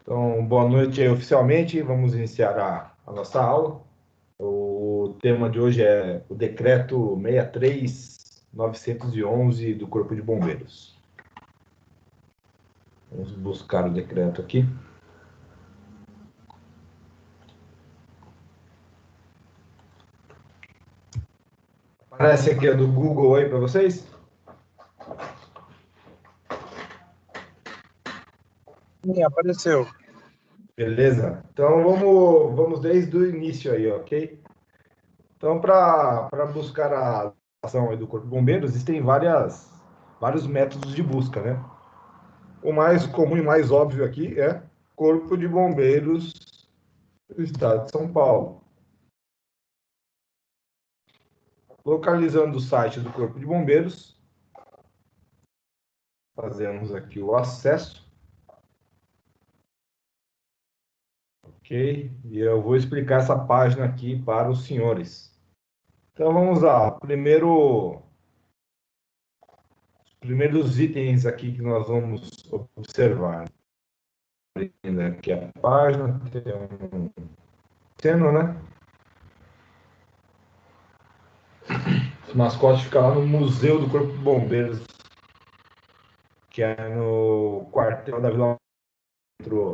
Então, boa noite aí oficialmente. Vamos iniciar a nossa aula. O tema de hoje é o Decreto 63.911 do Corpo de Bombeiros. Vamos buscar o decreto aqui. Aparece aqui do Google aí para vocês? Sim, apareceu. Beleza? Então, vamos desde o início aí, ok? Então, para buscar a ação aí do Corpo de Bombeiros, existem vários métodos de busca, né? O mais comum e mais óbvio aqui é Corpo de Bombeiros do Estado de São Paulo. Localizando o site do Corpo de Bombeiros, fazemos aqui o acesso. Ok? E eu vou explicar essa página aqui para os senhores. Então vamos lá. Primeiros itens aqui que nós vamos observar. Aqui a página, tem um seno, né? O mascote fica lá no Museu do Corpo de Bombeiros, que é no quartel da Vila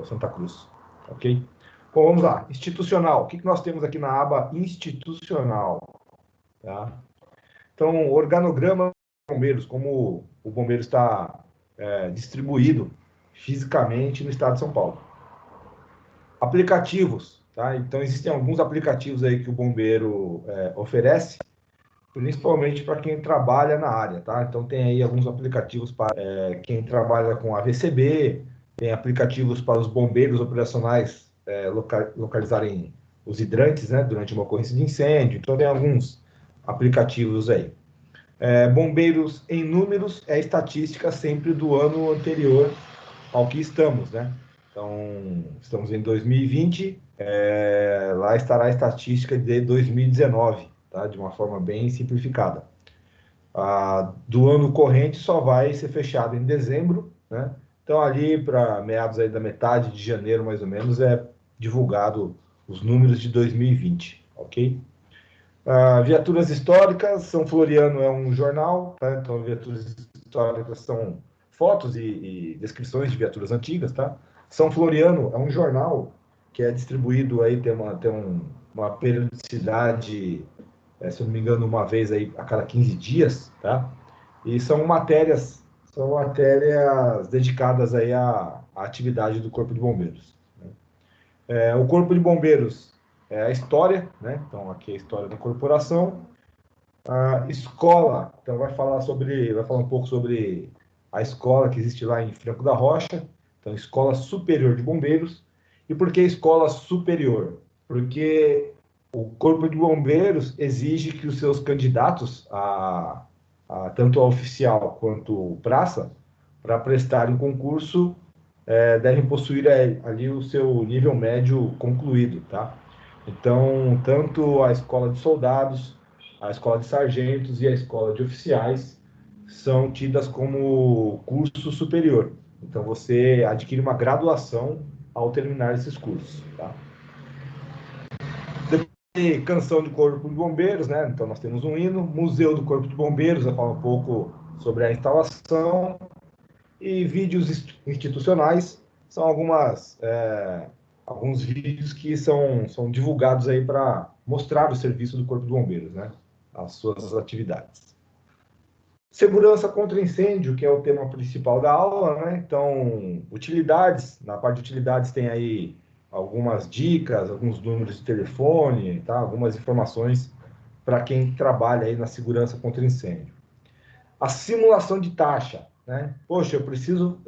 Santa Cruz. Ok? Bom, vamos lá. Institucional. O que nós temos aqui na aba institucional? Tá? Então, organograma dos bombeiros, como o bombeiro está distribuído fisicamente no estado de São Paulo. Aplicativos. Tá? Então, existem alguns aplicativos aí que o bombeiro oferece, principalmente para quem trabalha na área. Tá? Então, tem aí alguns aplicativos para quem trabalha com AVCB, tem aplicativos para os bombeiros operacionais localizarem os hidrantes, né, durante uma ocorrência de incêndio. Então, tem alguns aplicativos aí. Bombeiros em números é a estatística sempre do ano anterior ao que estamos, né? Então, estamos em 2020, lá estará a estatística de 2019, tá? De uma forma bem simplificada. Do ano corrente só vai ser fechado em dezembro, né? Então, ali para meados aí da metade de janeiro, mais ou menos, é divulgado os números de 2020, ok? Viaturas históricas, São Floriano é um jornal, tá? Então viaturas históricas são fotos e descrições de viaturas antigas, tá? São Floriano é um jornal que é distribuído aí, tem uma periodicidade, se eu não me engano, uma vez aí a cada 15 dias, tá? E são matérias dedicadas aí à atividade do Corpo de Bombeiros. O Corpo de Bombeiros é a história, né? Então aqui é a história da corporação. A escola, então vai falar um pouco sobre a escola que existe lá em Franco da Rocha, então Escola Superior de Bombeiros. E por que escola superior? Porque o Corpo de Bombeiros exige que os seus candidatos, tanto a oficial quanto praça, para prestarem concurso, devem possuir ali o seu nível médio concluído, tá? Então, tanto a escola de soldados, a escola de sargentos e a escola de oficiais são tidas como curso superior. Então, você adquire uma graduação ao terminar esses cursos, tá? Depois, canção do Corpo de Bombeiros, né? Então, nós temos um hino. Museu do Corpo de Bombeiros, eu falo um pouco sobre a instalação. E vídeos institucionais são alguns vídeos que são divulgados aí para mostrar o serviço do Corpo de Bombeiros, né? As suas atividades. Segurança contra incêndio, que é o tema principal da aula, né? Então, utilidades, na parte de utilidades tem aí algumas dicas, alguns números de telefone, tá? Algumas informações para quem trabalha aí na segurança contra incêndio. A simulação de taxa, né? Poxa, eu preciso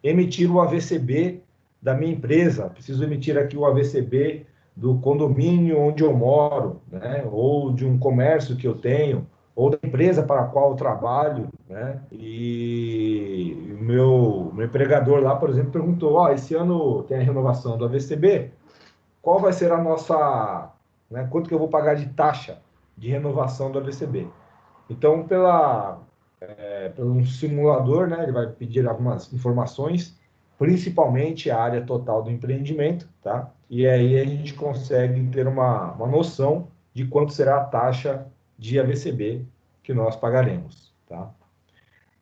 emitir o AVCB da minha empresa, preciso emitir aqui o AVCB do condomínio onde eu moro, né? Ou de um comércio que eu tenho, ou da empresa para a qual eu trabalho, né? E o meu empregador lá, por exemplo, perguntou: esse ano tem a renovação do AVCB, qual vai ser a nossa, né? Quanto que eu vou pagar de taxa de renovação do AVCB? Então, pelo um simulador, né, ele vai pedir algumas informações principalmente a área total do empreendimento, tá? E aí a gente consegue ter uma noção de quanto será a taxa de AVCB que nós pagaremos, tá?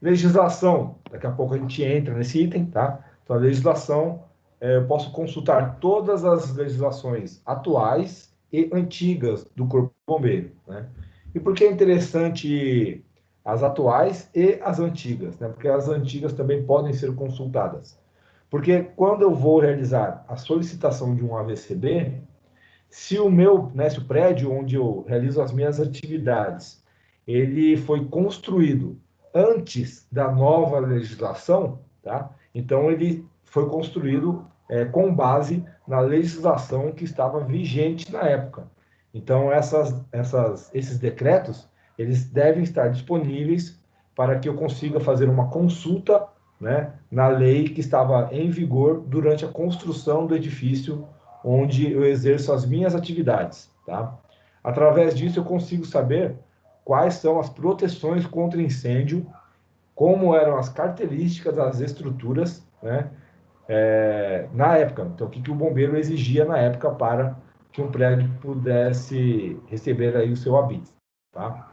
Legislação, daqui a pouco a gente entra nesse item, tá? Então, a legislação, eu posso consultar todas as legislações atuais e antigas do Corpo Bombeiro, né? E por que é interessante as atuais e as antigas, né? Porque as antigas também podem ser consultadas. Porque quando eu vou realizar a solicitação de um AVCB, se o meu, né, se o prédio onde eu realizo as minhas atividades, ele foi construído antes da nova legislação, tá? Então ele foi construído com base na legislação que estava vigente na época. Então esses decretos, eles devem estar disponíveis para que eu consiga fazer uma consulta, né, na lei que estava em vigor durante a construção do edifício onde eu exerço as minhas atividades, tá? Através disso eu consigo saber quais são as proteções contra incêndio, como eram as características das estruturas, né? Na época. Então, o que o bombeiro exigia na época para que um prédio pudesse receber aí o seu habite, tá?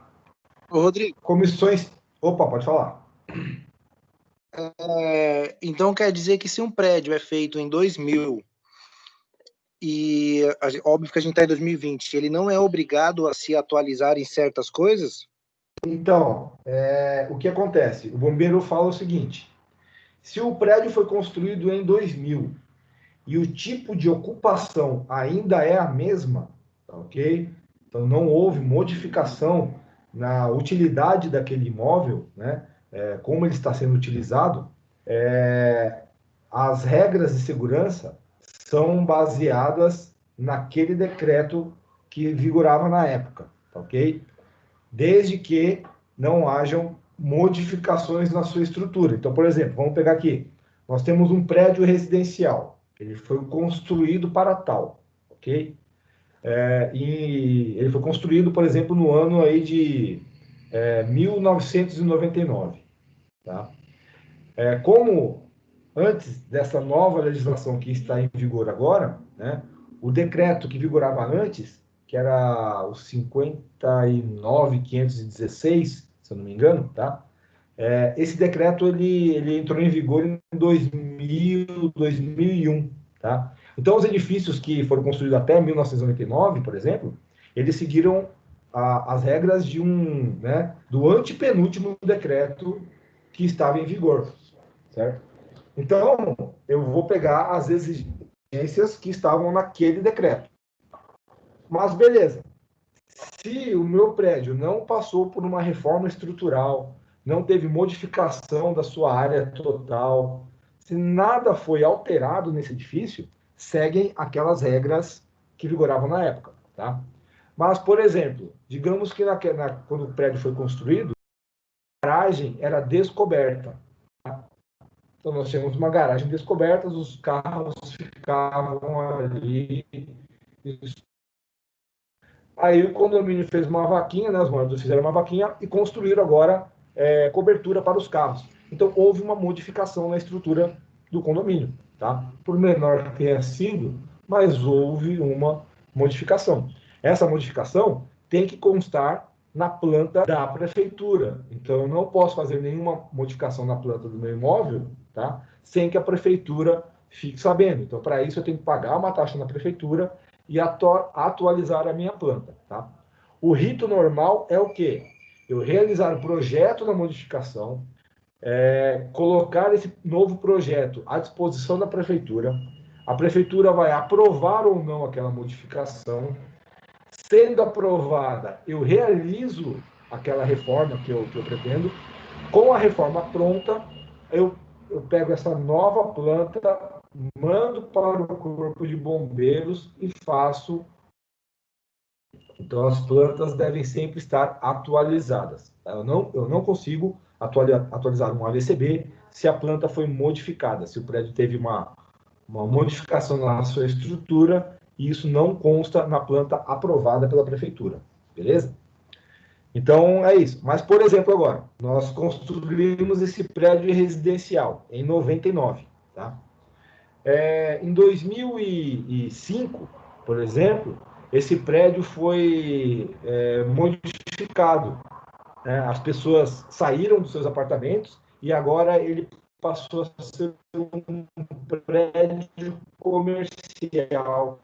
Ô, Rodrigo, Comissões... Opa, pode falar. então quer dizer que se um prédio é feito em 2000 e óbvio que a gente está em 2020, ele não é obrigado a se atualizar em certas coisas? Então, o que acontece? O bombeiro fala o seguinte: se o prédio foi construído em 2000 e o tipo de ocupação ainda é a mesma, tá ok? Então não houve modificação na utilidade daquele imóvel, né? Como ele está sendo utilizado, as regras de segurança são baseadas naquele decreto que vigorava na época, tá ok? Desde que não hajam modificações na sua estrutura. Então, por exemplo, vamos pegar aqui, nós temos um prédio residencial, ele foi construído para tal, ok? E ele foi construído, por exemplo, no ano aí de 1999, tá? Como antes dessa nova legislação que está em vigor agora, né, o decreto que vigorava antes, que era o 59.516, se eu não me engano, tá? Esse decreto ele entrou em vigor em 2000, 2001, tá? Então, os edifícios que foram construídos até 1999, por exemplo, eles seguiram as regras né, do antepenúltimo decreto que estava em vigor, certo? Então, eu vou pegar as exigências que estavam naquele decreto. Mas, beleza. Se o meu prédio não passou por uma reforma estrutural, não teve modificação da sua área total, se nada foi alterado nesse edifício, seguem aquelas regras que vigoravam na época, tá? Mas, por exemplo, digamos que quando o prédio foi construído, a garagem era descoberta. Tá? Então, nós tínhamos uma garagem descoberta, os carros ficavam ali. Aí o condomínio fez uma vaquinha, né, os moradores fizeram uma vaquinha e construíram agora cobertura para os carros. Então, houve uma modificação na estrutura do condomínio, tá? Por menor que tenha sido, mas houve uma modificação. Essa modificação tem que constar na planta da prefeitura. Então, eu não posso fazer nenhuma modificação na planta do meu imóvel, tá? Sem que a prefeitura fique sabendo. Então, para isso, eu tenho que pagar uma taxa na prefeitura e atualizar a minha planta, tá? O rito normal é o quê? Eu realizar o projeto da modificação, colocar esse novo projeto à disposição da prefeitura, a prefeitura vai aprovar ou não aquela modificação, sendo aprovada, eu realizo aquela reforma que eu pretendo, com a reforma pronta, eu pego essa nova planta, mando para o corpo de bombeiros e faço. Então, as plantas devem sempre estar atualizadas. Eu não consigo atualizar um AVCB se a planta foi modificada, se o prédio teve uma modificação na sua estrutura e isso não consta na planta aprovada pela prefeitura. Beleza? Então, é isso. Mas, por exemplo, agora, nós construímos esse prédio residencial em 99, tá? Em 2005, por exemplo, esse prédio foi modificado, né? As pessoas saíram dos seus apartamentos e agora ele passou a ser um prédio comercial.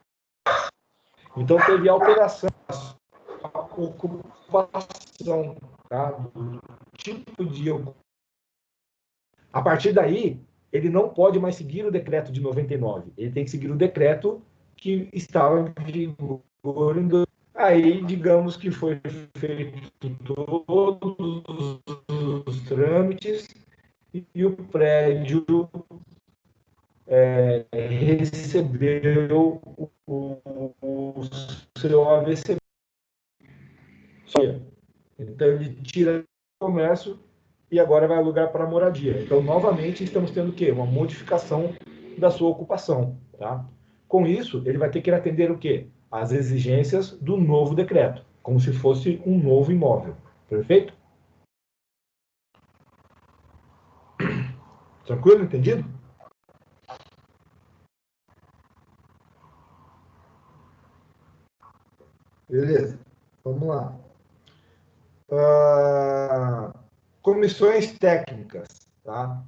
Então, teve alteração da ocupação, tá? Do tipo de ocupação. A partir daí, ele não pode mais seguir o decreto de 99. Ele tem que seguir o decreto que estava em vigor em... Aí, digamos que foi feito todos os trâmites e o prédio recebeu o seu AVCB. Então, ele tira o comércio e agora vai alugar para moradia. Então, novamente, estamos tendo o quê? Uma modificação da sua ocupação. Tá? Com isso, ele vai ter que atender o quê? As exigências do novo decreto, como se fosse um novo imóvel. Perfeito? Tranquilo? Entendido? Beleza. Vamos lá. Comissões técnicas. Tá?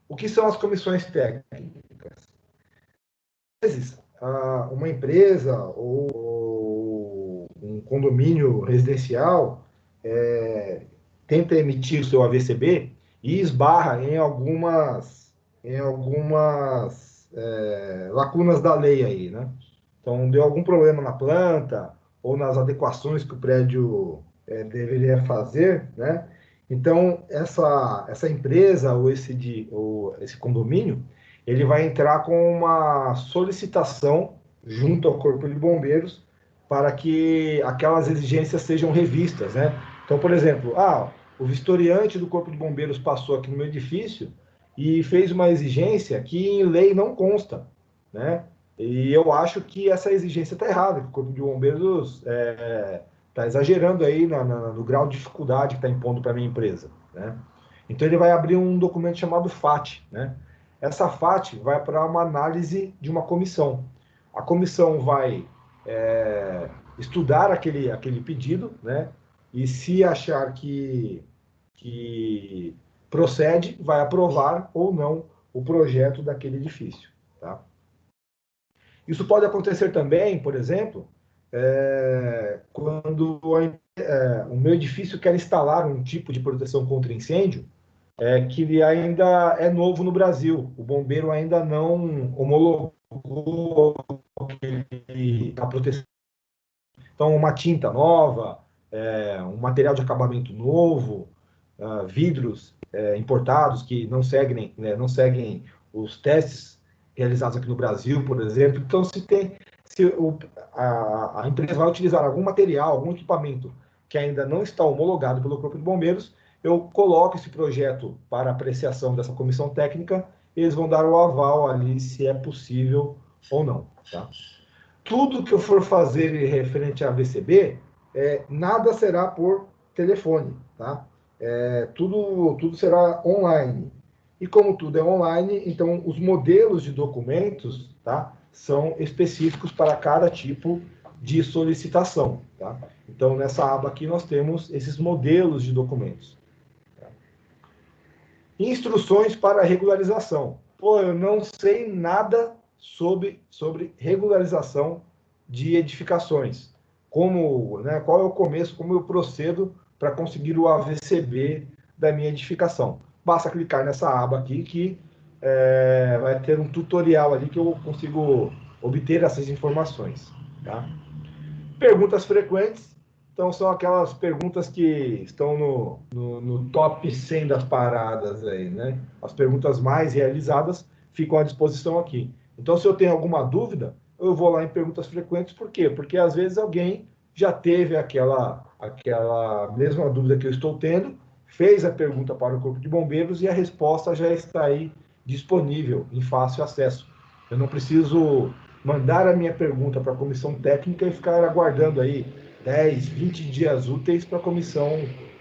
O que são as comissões técnicas? Às vezes, uma empresa ou um condomínio residencial tenta emitir o seu AVCB e esbarra em algumas lacunas da lei aí, né? Então, deu algum problema na planta ou nas adequações que o prédio deveria fazer, né? Então, essa empresa ou esse condomínio, ele vai entrar com uma solicitação junto ao Corpo de Bombeiros para que aquelas exigências sejam revistas, né? Então, por exemplo, o vistoriante do Corpo de Bombeiros passou aqui no meu edifício e fez uma exigência que em lei não consta, né? E eu acho que essa exigência está errada, que o Corpo de Bombeiros está exagerando aí no grau de dificuldade que está impondo para a minha empresa, né? Então ele vai abrir um documento chamado FAT, né? Essa FAT vai para uma análise de uma comissão. A comissão vai estudar aquele pedido, né? E se achar que procede, vai aprovar ou não o projeto daquele edifício, tá? Isso pode acontecer também, por exemplo, quando o meu edifício quer instalar um tipo de proteção contra incêndio que ele ainda é novo no Brasil. O bombeiro ainda não homologou a proteção. Então, uma tinta nova, um material de acabamento novo, vidros importados que não seguem, né, não seguem os testes realizados aqui no Brasil, por exemplo. Então, a empresa vai utilizar algum material, algum equipamento que ainda não está homologado pelo Corpo de Bombeiros, eu coloco esse projeto para apreciação dessa comissão técnica e eles vão dar o aval ali se é possível ou não. Tá? Tudo que eu for fazer referente à AVCB, nada será por telefone, tá? Tudo será online. E como tudo é online, então os modelos de documentos, tá, são específicos para cada tipo de solicitação, tá? Então nessa aba aqui nós temos esses modelos de documentos. Tá? Instruções para regularização. Pô, eu não sei nada sobre regularização de edificações. Como, né, qual é o começo, como eu procedo para conseguir o AVCB da minha edificação. Basta clicar nessa aba aqui que vai ter um tutorial ali que eu consigo obter essas informações. Tá? Perguntas frequentes. Então, são aquelas perguntas que estão no top 100 das paradas aí, né? As perguntas mais realizadas ficam à disposição aqui. Então, se eu tenho alguma dúvida, eu vou lá em perguntas frequentes. Por quê? Porque, às vezes, alguém já teve aquela mesma dúvida que eu estou tendo, fez a pergunta para o Corpo de Bombeiros e a resposta já está aí disponível, em fácil acesso. Eu não preciso mandar a minha pergunta para a comissão técnica e ficar aguardando aí 10, 20 dias úteis para a comissão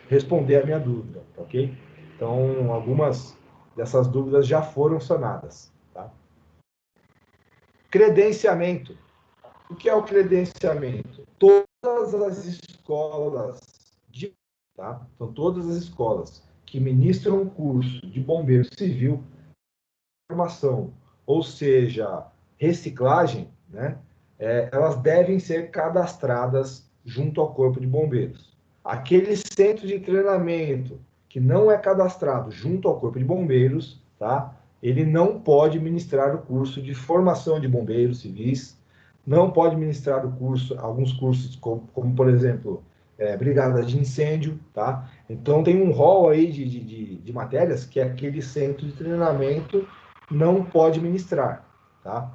responder a minha dúvida, ok? Então, algumas dessas dúvidas já foram sanadas, tá? Credenciamento. O que é o credenciamento? Todas as escolas, tá? Então, todas as escolas que ministram um curso de bombeiro civil, formação, ou seja, reciclagem, né? Elas devem ser cadastradas junto ao Corpo de Bombeiros. Aquele centro de treinamento que não é cadastrado junto ao Corpo de Bombeiros, tá? Ele não pode ministrar o curso de formação de bombeiros civis, não pode ministrar o curso, alguns cursos, como por exemplo, brigada de incêndio, tá? Então tem um rol aí de matérias que aquele centro de treinamento não pode ministrar, tá?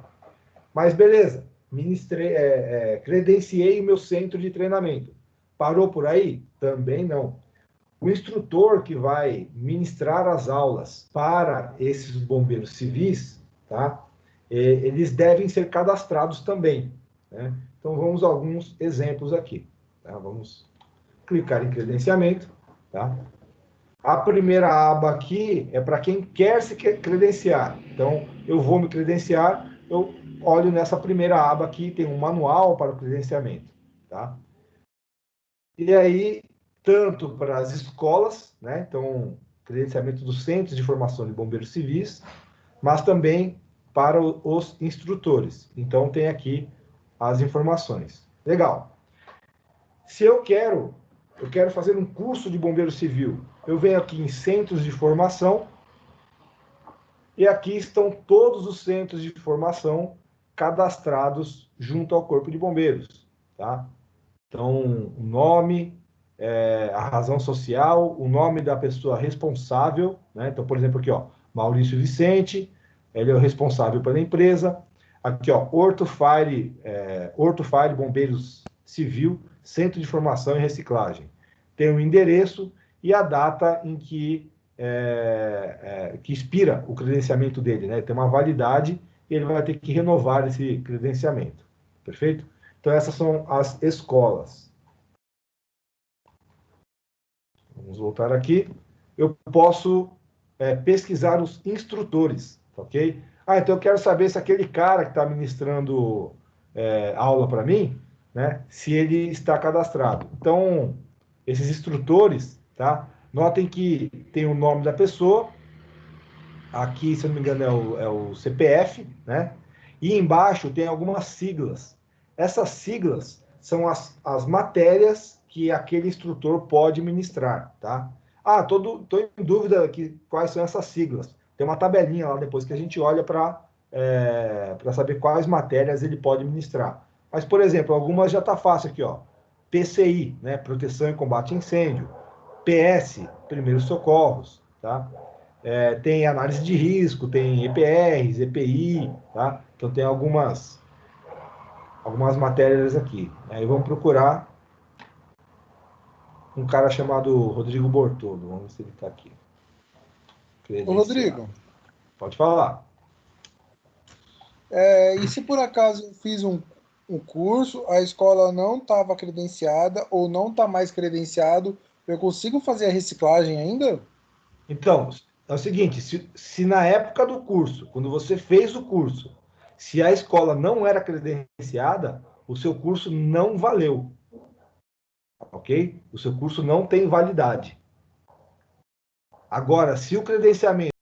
Mas beleza, credenciei o meu centro de treinamento. Parou por aí? Também não. O instrutor que vai ministrar as aulas para esses bombeiros civis, tá? Eles devem ser cadastrados também, né? Então vamos a alguns exemplos aqui, tá? Vamos clicar em credenciamento, tá? A primeira aba aqui é para quem quer se credenciar. Então, eu vou me credenciar, eu olho nessa primeira aba aqui, tem um manual para o credenciamento, tá? E aí, tanto para as escolas, né? Então, credenciamento dos centros de formação de bombeiros civis, mas também para os instrutores. Então, tem aqui as informações. Legal. Se eu quero fazer um curso de bombeiro civil, eu venho aqui em centros de formação, e aqui estão todos os centros de formação cadastrados junto ao Corpo de Bombeiros, tá? Então, o nome, a razão social, o nome da pessoa responsável, né? Então, por exemplo, aqui, ó, Maurício Vicente, ele é o responsável pela empresa. Aqui, ó, Horto Fire Bombeiros Civil, Centro de Formação e Reciclagem. Tem o endereço e a data em que expira o credenciamento dele, né? Tem uma validade e ele vai ter que renovar esse credenciamento. Perfeito? Então, essas são as escolas. Vamos voltar aqui. Eu posso pesquisar os instrutores, ok? Então eu quero saber se aquele cara que está ministrando aula para mim, né, se ele está cadastrado. Então, esses instrutores, tá? Notem que tem o nome da pessoa, aqui, se eu não me engano, é o CPF, né? E embaixo tem algumas siglas. Essas siglas são as matérias que aquele instrutor pode ministrar, tá? Tô em dúvida quais são essas siglas. Tem uma tabelinha lá depois que a gente olha para saber quais matérias ele pode ministrar. Mas, por exemplo, algumas já está fácil aqui, ó. PCI, né? Proteção e Combate a Incêndio. PS, Primeiros Socorros, tá? Tem análise de risco, tem EPRs, EPI, tá? Então tem algumas matérias aqui. Aí vamos procurar um cara chamado Rodrigo Bortolo. Vamos ver se ele está aqui. Ô, Rodrigo. Pode falar. E se por acaso eu fiz um curso, a escola não estava credenciada ou não está mais credenciado, eu consigo fazer a reciclagem ainda? Então, é o seguinte, se na época do curso, quando você fez o curso, se a escola não era credenciada, o seu curso não valeu. Ok? O seu curso não tem validade. Agora, se o credenciamento,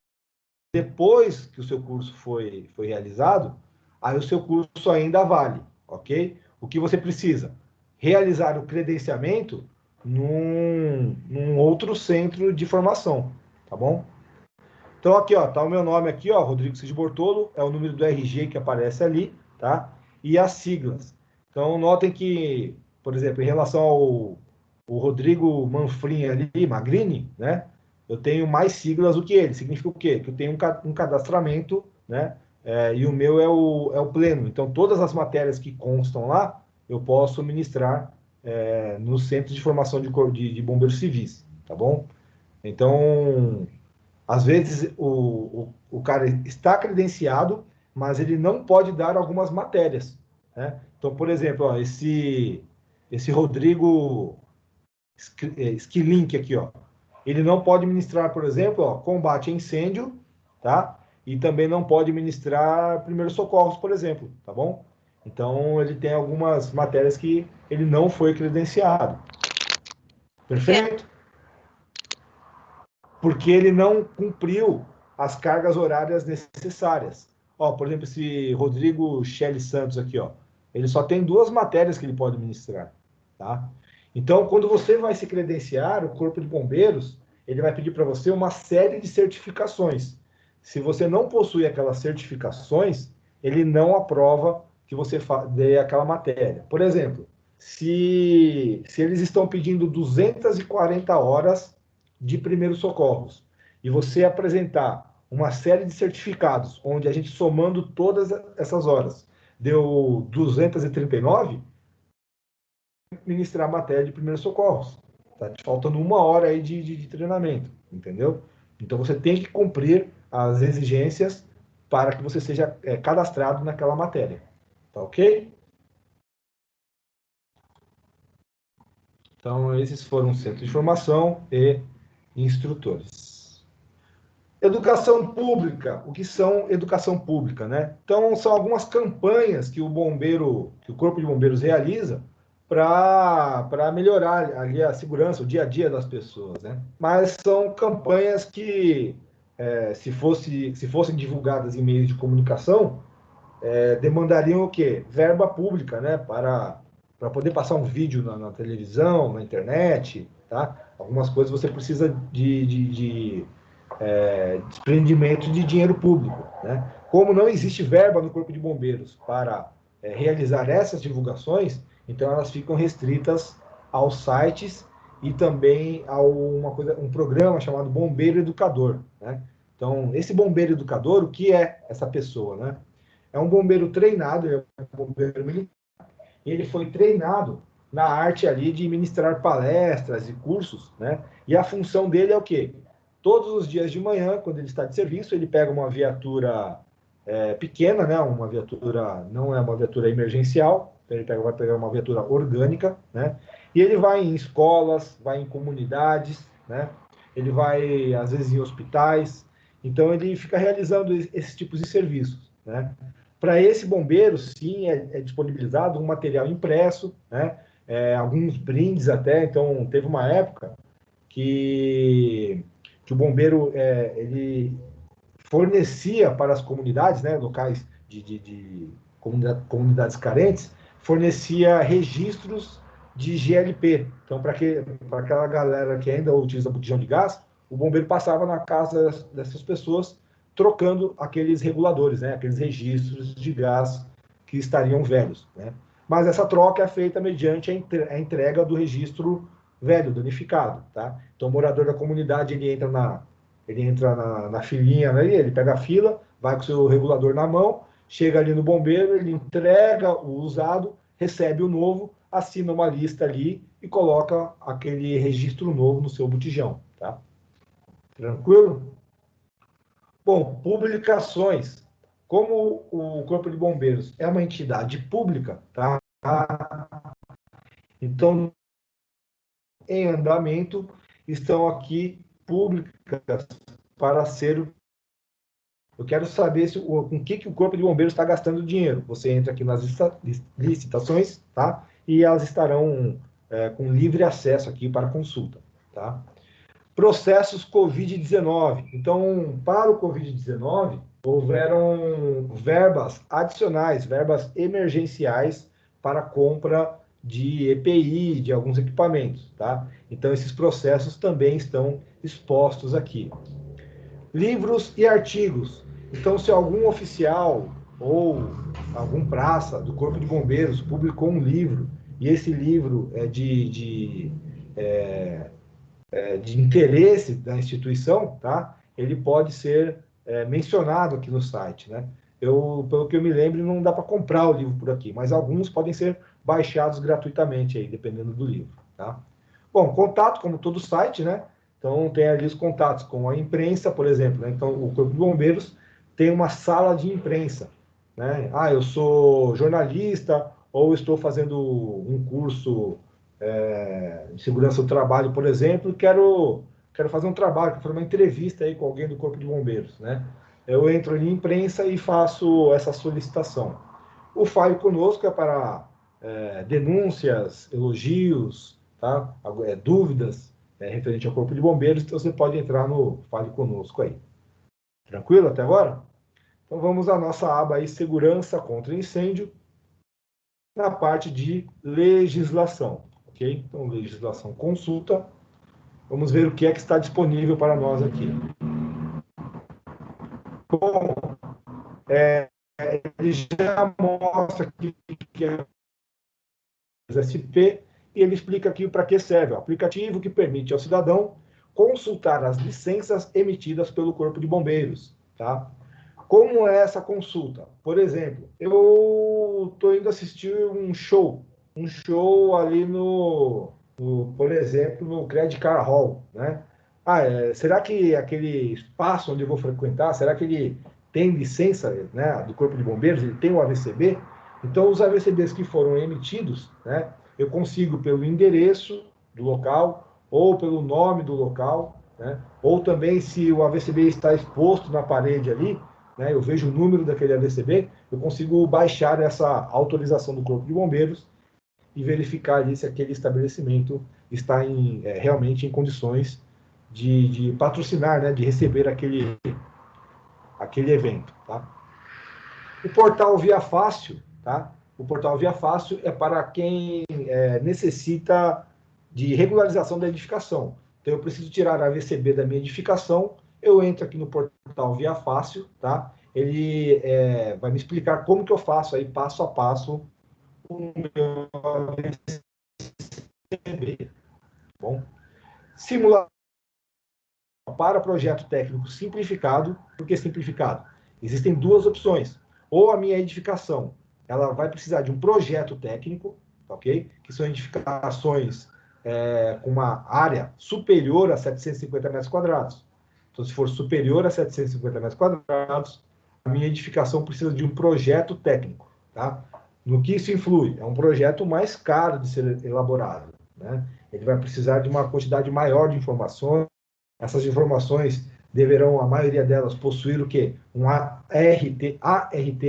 depois que o seu curso foi realizado, aí o seu curso ainda vale, ok? O que você precisa? Realizar o credenciamento num outro centro de formação, tá bom? Então, aqui, ó, tá o meu nome aqui, ó, Rodrigo Cid Bortolo, é o número do RG que aparece ali, tá? E as siglas. Então, notem que, por exemplo, em relação ao Rodrigo Manfrim ali, Magrini, né? Eu tenho mais siglas do que ele. Significa o quê? Que eu tenho um cadastramento, né? E o meu é o pleno. Então, todas as matérias que constam lá, eu posso ministrar no Centro de Formação de Bombeiros Civis, tá bom? Então, às vezes o cara está credenciado, mas ele não pode dar algumas matérias, né? Então, por exemplo, ó, esse Rodrigo Skilink aqui, ó, ele não pode ministrar, por exemplo, ó, combate a incêndio, tá? e também não pode ministrar primeiros socorros, por exemplo, tá bom? Então, ele tem algumas matérias que ele não foi credenciado. Perfeito? Porque ele não cumpriu as cargas horárias necessárias. Ó, por exemplo, esse Rodrigo Shelley Santos aqui, ó, ele só tem 2 matérias que ele pode ministrar, tá? Então, quando você vai se credenciar, o Corpo de Bombeiros, ele vai pedir para você uma série de certificações. Se você não possui aquelas certificações, ele não aprova que você dê aquela matéria. Por exemplo, se eles estão pedindo 240 horas de primeiros socorros e você apresentar uma série de certificados, onde a gente somando todas essas horas deu 239, ministrar a matéria de primeiros socorros. Tá te faltando 1 hora aí de treinamento, entendeu? Então você tem que cumprir as exigências para que você seja cadastrado naquela matéria. Tá ok? Então, esses foram o Centro de Informação e instrutores. Educação pública. O que são educação pública, né? Então, são algumas campanhas que o Corpo de Bombeiros realiza para melhorar ali a segurança, o dia a dia das pessoas, né? Mas são campanhas que, se fossem divulgadas em meios de comunicação, demandariam o quê? Verba pública, né? Para poder passar um vídeo na televisão, na internet, tá? Algumas coisas você precisa de desprendimento de dinheiro público, né? Como não existe verba no Corpo de Bombeiros para realizar essas divulgações, então elas ficam restritas aos sites e também a um programa chamado Bombeiro Educador, né? Então, esse bombeiro educador, o que é essa pessoa, né? É um bombeiro treinado, ele é um bombeiro militar, e ele foi treinado na arte ali de ministrar palestras e cursos, né? E a função dele é o quê? Todos os dias de manhã, quando ele está de serviço, ele pega uma viatura pequena, né? Uma viatura, não é uma viatura emergencial, ele vai pegar uma viatura orgânica, né? E ele vai em escolas, vai em comunidades, né? Ele vai, às vezes, em hospitais. Então, ele fica realizando esses tipos de serviços, né? Para esse bombeiro, sim, é disponibilizado um material impresso, né? Alguns brindes até. Então, teve uma época que o bombeiro ele fornecia para as comunidades, né, locais de comunidades carentes, fornecia registros de GLP. Então, para aquela galera que ainda utiliza botijão de gás, o bombeiro passava na casa dessas pessoas trocando aqueles reguladores, né, aqueles registros de gás que estariam velhos, né? Mas essa troca é feita mediante a entrega do registro velho, danificado, tá? Então, o morador da comunidade, ele entra na filinha, né? Ele pega a fila, vai com o seu regulador na mão, chega ali no bombeiro, ele entrega o usado, recebe o novo, assina uma lista ali e coloca aquele registro novo no seu botijão, tá? Tranquilo? Bom, publicações. Como o Corpo de Bombeiros é uma entidade pública, tá? Então, em andamento, estão aqui públicas para ser. Eu quero saber com o que o Corpo de Bombeiros está gastando dinheiro. Você entra aqui nas licitações, tá? E elas estarão com livre acesso aqui para consulta, tá? Processos Covid-19. Então, para o Covid-19, houveram verbas adicionais, verbas emergenciais para compra de EPI, de alguns equipamentos, tá? Então, esses processos também estão expostos aqui. Livros e artigos. Então, se algum oficial ou algum praça do Corpo de Bombeiros publicou um livro, e esse livro é de interesse da instituição, tá? Ele pode ser mencionado aqui no site, né? Pelo que eu me lembro, não dá para comprar o livro por aqui, mas alguns podem ser baixados gratuitamente aí, dependendo do livro, tá? Bom, contato, como todo site, né? Então, tem ali os contatos com a imprensa, por exemplo, né? Então, o Corpo de Bombeiros tem uma sala de imprensa, né? Ah, eu sou jornalista ou estou fazendo um curso de segurança do trabalho, por exemplo, quero fazer um trabalho, quero fazer uma entrevista aí com alguém do Corpo de Bombeiros, né? eu entro ali em imprensa e faço essa solicitação. O Fale Conosco é para denúncias, elogios, tá? Dúvidas referente ao Corpo de Bombeiros, então você pode entrar no Fale Conosco aí. Tranquilo até agora? Então vamos à nossa aba aí, Segurança contra Incêndio, na parte de legislação, ok? Então, legislação consulta. Vamos ver o que é que está disponível para nós aqui. Bom, ele já mostra aqui que é o SP e ele explica aqui para que serve. O aplicativo que permite ao cidadão consultar as licenças emitidas pelo Corpo de Bombeiros, tá? Como é essa consulta? Por exemplo, eu estou indo assistir um show ali por exemplo, no Credit Car Hall, né? Será que aquele espaço onde eu vou frequentar, será que ele tem licença, né, do Corpo de Bombeiros? Ele tem o AVCB? Então, os AVCBs que foram emitidos, né, eu consigo pelo endereço do local ou pelo nome do local, né, ou também se o AVCB está exposto na parede ali, né, eu vejo o número daquele AVCB, eu consigo baixar essa autorização do Corpo de Bombeiros e verificar ali se aquele estabelecimento está realmente em condições de patrocinar, né, de receber aquele evento. Tá? O portal Via Fácil, tá? O portal Via Fácil é para quem necessita de regularização da edificação. Então, eu preciso tirar a VCB da minha edificação, eu entro aqui no portal Via Fácil, tá? Ele vai me explicar como que eu faço aí, passo a passo, o meu AVCB. Bom, simulação para projeto técnico simplificado. Por que simplificado? Existem duas opções. Ou a minha edificação, ela vai precisar de um projeto técnico, ok? Que são edificações com uma área superior a 750 metros quadrados. Então, se for superior a 750 metros quadrados, a minha edificação precisa de um projeto técnico, tá? No que isso influi? É um projeto mais caro de ser elaborado, né? Ele vai precisar de uma quantidade maior de informações. Essas informações deverão, a maioria delas, possuir o quê? Um ART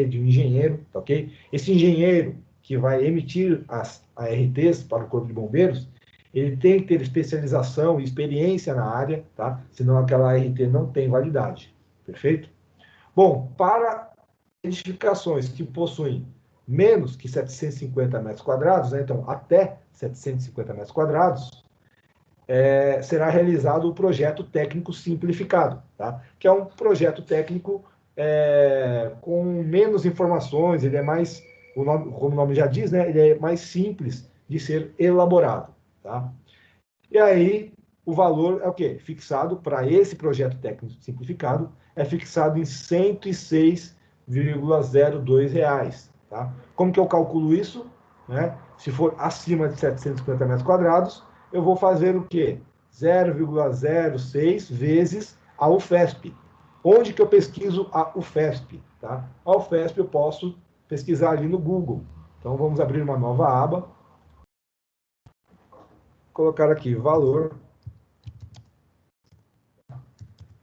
de um engenheiro, tá ok? Esse engenheiro que vai emitir as ARTs para o Corpo de Bombeiros, ele tem que ter especialização e experiência na área, tá? Senão aquela ART não tem validade, perfeito? Bom, para edificações que possuem menos que 750 metros quadrados, né? Então até 750 metros quadrados, será realizado o projeto técnico simplificado, tá? Que é um projeto técnico com menos informações, ele é mais, como o nome já diz, né? Ele é mais simples de ser elaborado, tá? E aí, o valor é o quê? Fixado para esse projeto técnico simplificado, é fixado em R$ 106,02. Tá? Como que eu calculo isso? Né? Se for acima de 750 metros quadrados, eu vou fazer o quê? 0,06 vezes a UFESP. Onde que eu pesquiso a UFESP? Tá? A UFESP eu posso pesquisar ali no Google. Então, vamos abrir uma nova aba. Colocar aqui valor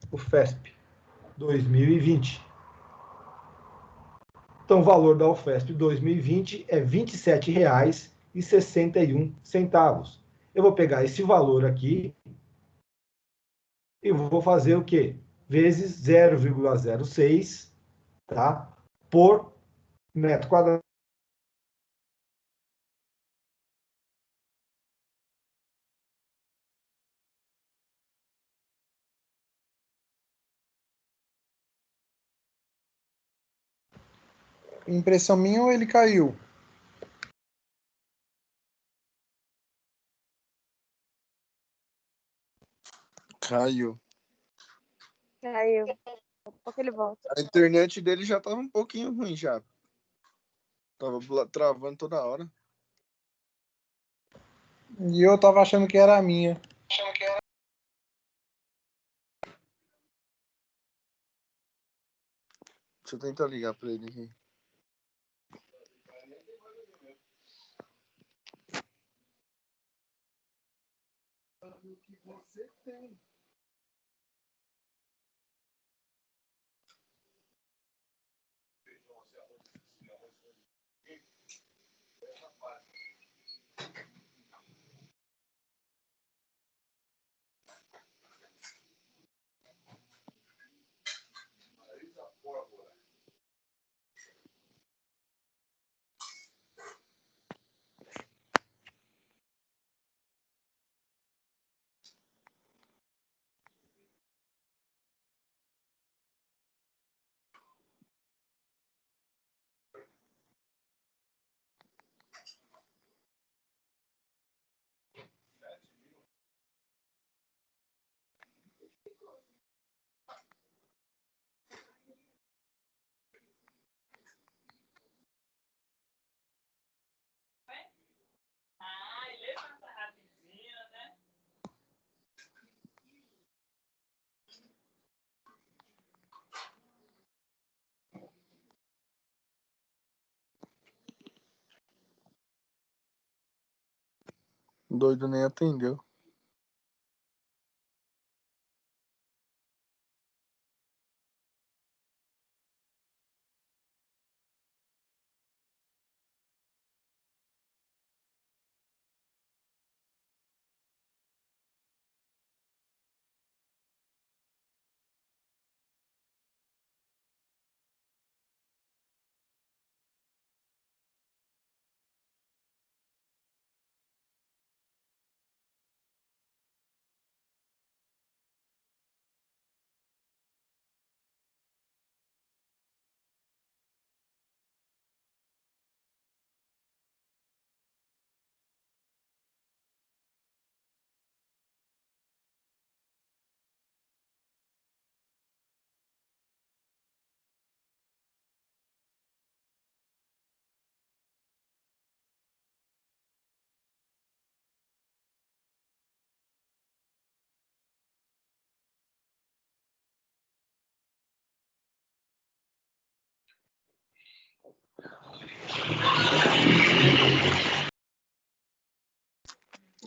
UFESP 2020. Então, o valor da UFESP 2020 é R$ 27,61. Eu vou pegar esse valor aqui e vou fazer o quê? Vezes 0,06, tá? Por metro quadrado. Impressão minha ou ele caiu? Caiu. Caiu. Daqui a pouco ele volta. A internet dele já tava um pouquinho ruim já. Tava travando toda hora. E eu tava achando que era a minha. Deixa eu tentar ligar pra ele aqui. O doido nem atendeu.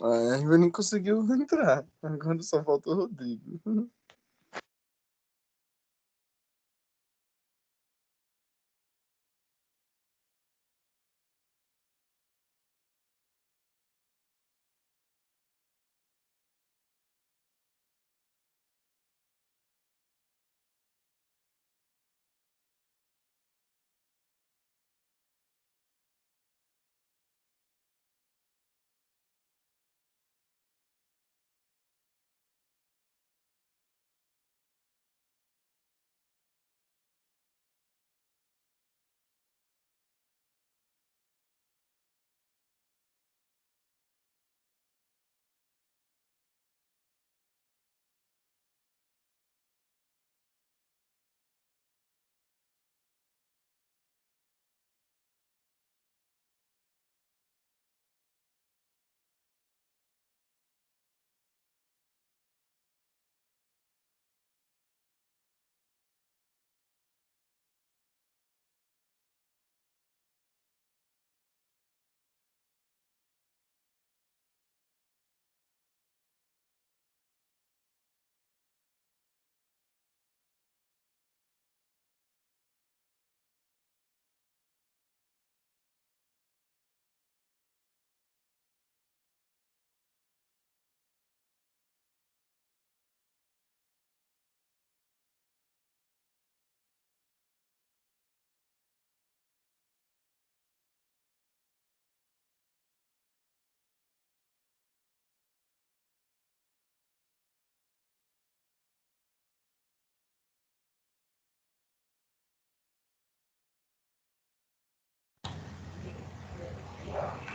A Eva nem conseguiu entrar. Agora só falta o Rodrigo.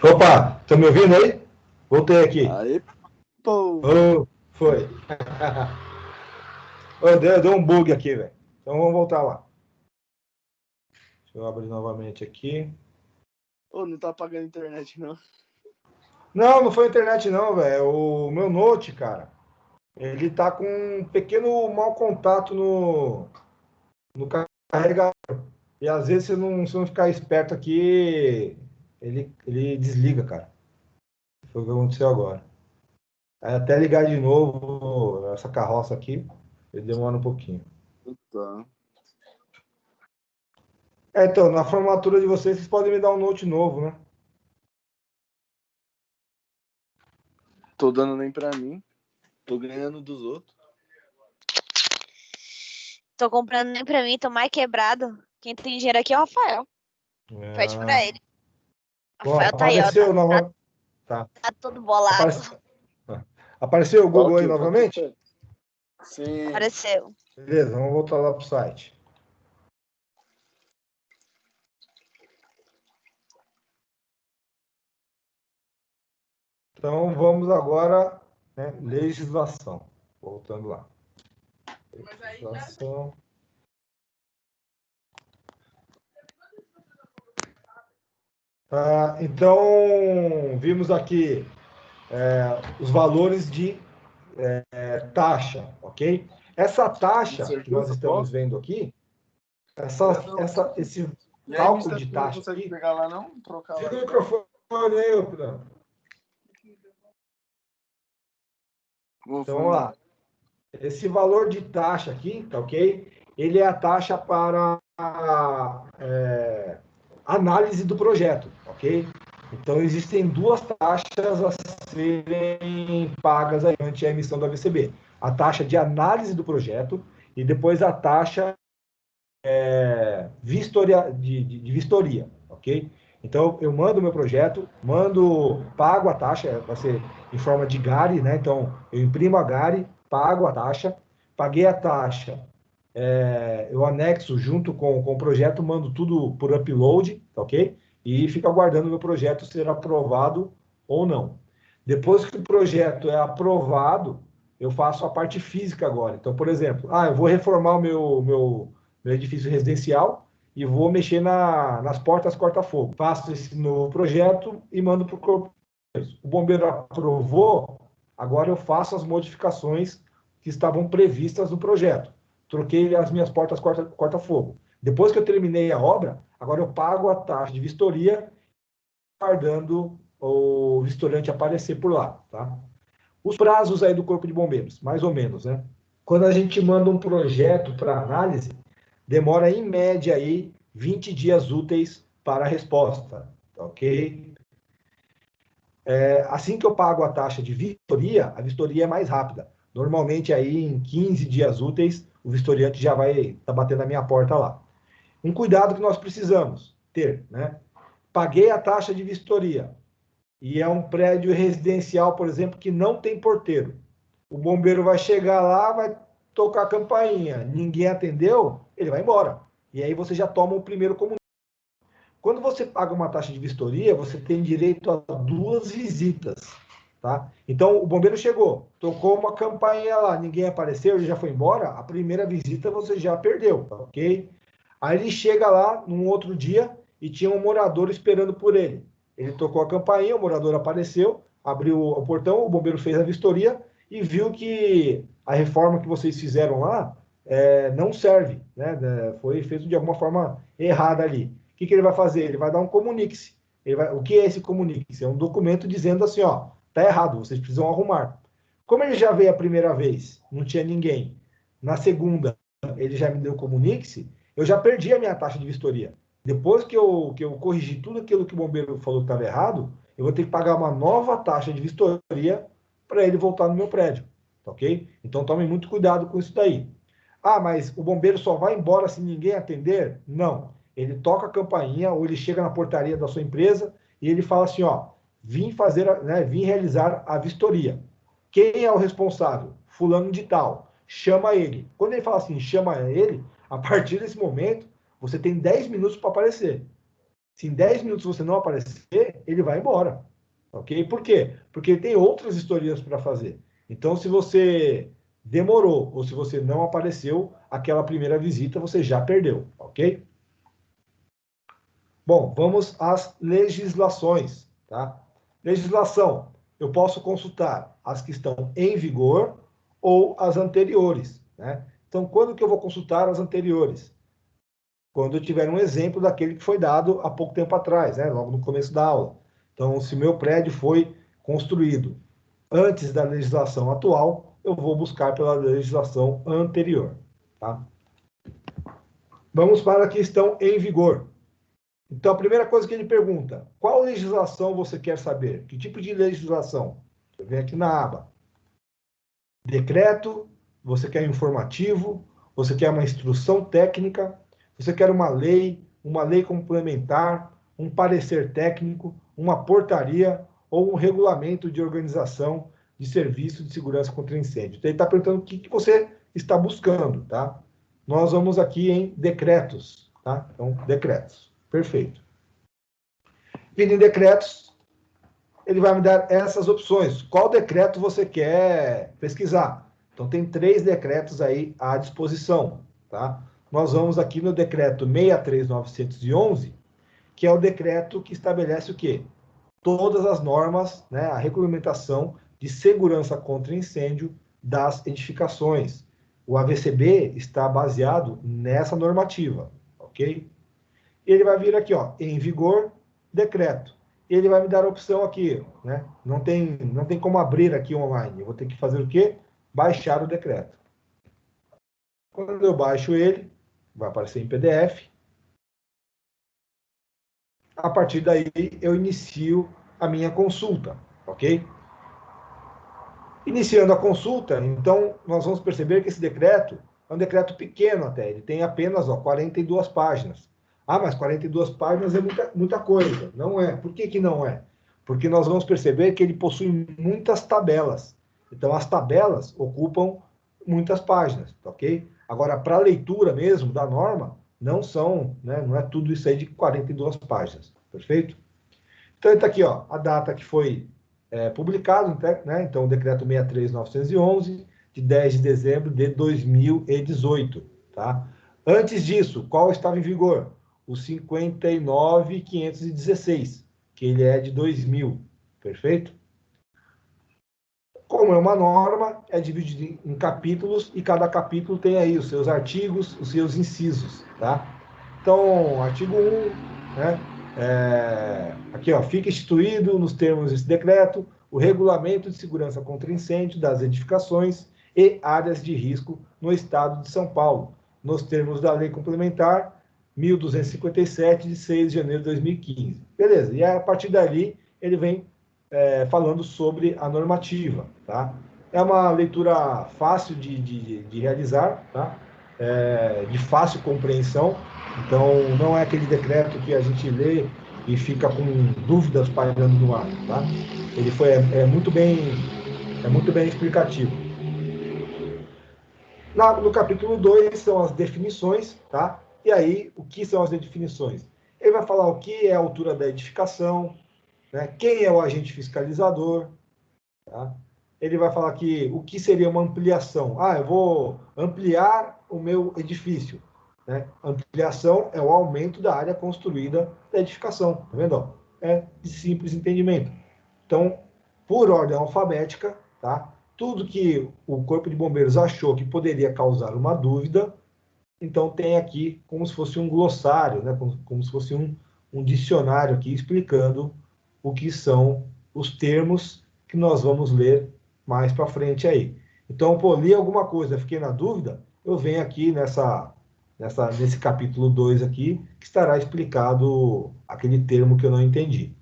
Opa, estão me ouvindo aí? Voltei aqui. Aí, pô. Oh, foi. Oh, deu um bug aqui, velho. Então vamos voltar lá. Deixa eu abrir novamente aqui. Ô, não tá apagando a internet, não. Não, não foi a internet não, velho. O meu Note, cara, ele tá com um pequeno mau contato no carregador. E às vezes, se não ficar esperto aqui, ele desliga, cara. Foi o que aconteceu agora. Aí até ligar de novo essa carroça aqui, ele demora um pouquinho. Tá. Então, na formatura de vocês podem me dar um Note novo, né? tô dando nem pra mim. Tô ganhando dos outros. Tô comprando nem pra mim, tô mais quebrado. Quem tem dinheiro aqui é o Rafael. Pede pra ele. Bom, Rafael tá aí, ó. apareceu nova... Tá. Tá todo bolado. Apareceu o Google Tá aí aqui, novamente? Sim. Apareceu. Beleza, vamos voltar lá pro site. Então, vamos agora, né, legislação. Voltando lá. Legislação. Então, vimos aqui os valores de taxa, ok? Essa taxa que nós estamos vendo aqui, esse cálculo de taxa não consegue aqui... pegar lá, não? Trocar lá. Tira o microfone aí, Bruno. Então, vamos lá. Esse valor de taxa aqui, tá ok? Ele é a taxa para análise do projeto, ok? Então, existem duas taxas a serem pagas ante a emissão da VCB. A taxa de análise do projeto e depois a taxa de vistoria, ok? Então, eu mando o meu projeto, pago a taxa, vai ser em forma de GARI, né? Então, eu imprimo a GARI, pago a taxa, paguei a taxa, eu anexo junto com o projeto, mando tudo por upload, ok? E fico aguardando o meu projeto ser aprovado ou não. Depois que o projeto é aprovado, eu faço a parte física agora. Então, por exemplo, eu vou reformar o meu edifício residencial e vou mexer nas portas corta-fogo. Faço esse novo projeto e mando para o corpo. O bombeiro aprovou, agora eu faço as modificações que estavam previstas no projeto. Troquei as minhas portas corta-fogo. Depois que eu terminei a obra, agora eu pago a taxa de vistoria, aguardando o vistoriante aparecer por lá, tá? Os prazos aí do Corpo de Bombeiros, mais ou menos, né? Quando a gente manda um projeto para análise, demora em média aí 20 dias úteis para a resposta, ok? Assim que eu pago a taxa de vistoria, a vistoria é mais rápida. Normalmente aí em 15 dias úteis, o vistoriante já vai estar batendo na minha porta lá. Um cuidado que nós precisamos ter, né? Paguei a taxa de vistoria e é um prédio residencial, por exemplo, que não tem porteiro. O bombeiro vai chegar lá, vai tocar a campainha, ninguém atendeu, ele vai embora. E aí você já toma o primeiro comunicado. Quando você paga uma taxa de vistoria, você tem direito a 2 visitas, tá? Então, o bombeiro chegou, tocou uma campainha lá, ninguém apareceu, ele já foi embora, a primeira visita você já perdeu, ok? Aí ele chega lá, num outro dia, e tinha um morador esperando por ele. Ele tocou a campainha, o morador apareceu, abriu o portão, o bombeiro fez a vistoria e viu que a reforma que vocês fizeram lá não serve, né? Foi feito de alguma forma errada ali. O que ele vai fazer? Ele vai dar um comunique-se. O que é esse comunique-se? É um documento dizendo assim, ó, tá errado, vocês precisam arrumar. Como ele já veio a primeira vez, não tinha ninguém. Na segunda, ele já me deu comunique-se, eu já perdi a minha taxa de vistoria. Depois que eu corrigi tudo aquilo que o bombeiro falou que estava errado, eu vou ter que pagar uma nova taxa de vistoria para ele voltar no meu prédio, ok? Então tome muito cuidado com isso daí. Mas o bombeiro só vai embora se ninguém atender? Não. Ele toca a campainha ou ele chega na portaria da sua empresa e ele fala assim, ó, vim realizar a vistoria. Quem é o responsável? Fulano de tal. Chama ele. Quando ele fala assim, chama ele, a partir desse momento, você tem 10 minutos para aparecer. Se em 10 minutos você não aparecer, ele vai embora. Ok? Por quê? Porque ele tem outras vistorias para fazer. Então, se você demorou ou se você não apareceu, aquela primeira visita você já perdeu. Ok? Bom, vamos às legislações. Tá? Legislação. Eu posso consultar as que estão em vigor ou as anteriores. Né? Então, quando que eu vou consultar as anteriores? Quando eu tiver um exemplo daquele que foi dado há pouco tempo atrás, né? Logo no começo da aula. Então, se meu prédio foi construído antes da legislação atual, eu vou buscar pela legislação anterior. Tá? Vamos para a questão em vigor. Então, a primeira coisa que ele pergunta, qual legislação você quer saber? Que tipo de legislação? Eu venho aqui na aba decreto, você quer informativo, você quer uma instrução técnica, você quer uma lei complementar, um parecer técnico, uma portaria ou um regulamento de organização de serviço de segurança contra incêndio. Então, ele está perguntando o que você está buscando, tá? Nós vamos aqui em decretos, tá? Então, decretos. Perfeito. Vindo em decretos, ele vai me dar essas opções. Qual decreto você quer pesquisar? Então, tem 3 decretos aí à disposição, tá? Nós vamos aqui no decreto 63911, que é o decreto que estabelece o quê? Todas as normas, né, a regulamentação de segurança contra incêndio das edificações. O AVCB está baseado nessa normativa, ok? Ele vai vir aqui, ó, em vigor, decreto. Ele vai me dar a opção aqui, né? Não tem como abrir aqui online. Eu vou ter que fazer o quê? Baixar o decreto. Quando eu baixo ele, vai aparecer em PDF. A partir daí, eu inicio a minha consulta, ok? Iniciando a consulta, então, nós vamos perceber que esse decreto é um decreto pequeno até. Ele tem apenas 42 páginas. Ah, mas 42 páginas é muita coisa. Não é. Por que não é? Porque nós vamos perceber que ele possui muitas tabelas. Então, as tabelas ocupam muitas páginas, ok? Agora, para a leitura mesmo da norma, não são, né, não é tudo isso aí de 42 páginas, perfeito? Então, está aqui, ó, a data que foi publicado, né? Então, o decreto 63911, de 10 de dezembro de 2018, tá? Antes disso, qual estava em vigor? O 59.516, que ele é de 2000, perfeito? Como é uma norma, é dividido em capítulos, e cada capítulo tem aí os seus artigos, os seus incisos, tá? Então, artigo 1, né? Aqui, ó, fica instituído nos termos desse decreto o regulamento de segurança contra incêndio das edificações e áreas de risco no estado de São Paulo, nos termos da lei complementar 1257, de 6 de janeiro de 2015. Beleza, e a partir dali ele vem falando sobre a normativa, tá? É uma leitura fácil de realizar, tá? De fácil compreensão. Então, não é aquele decreto que a gente lê e fica com dúvidas pairando no ar, tá? Ele é muito bem explicativo. No capítulo 2 são as definições, tá? E aí, o que são as definições? Ele vai falar o que é a altura da edificação, né? Quem é o agente fiscalizador, tá? Ele vai falar aqui o que seria uma ampliação. Ah, eu vou ampliar o meu edifício. Né? Ampliação é o aumento da área construída da edificação. Tá vendo? É de simples entendimento. Então, por ordem alfabética, tá? Tudo que o Corpo de Bombeiros achou que poderia causar uma dúvida, então tem aqui como se fosse um glossário, né? Como se fosse um dicionário aqui explicando o que são os termos que nós vamos ler mais para frente aí. Então, pô, li alguma coisa, fiquei na dúvida, eu venho aqui nesse capítulo 2 aqui, que estará explicado aquele termo que eu não entendi.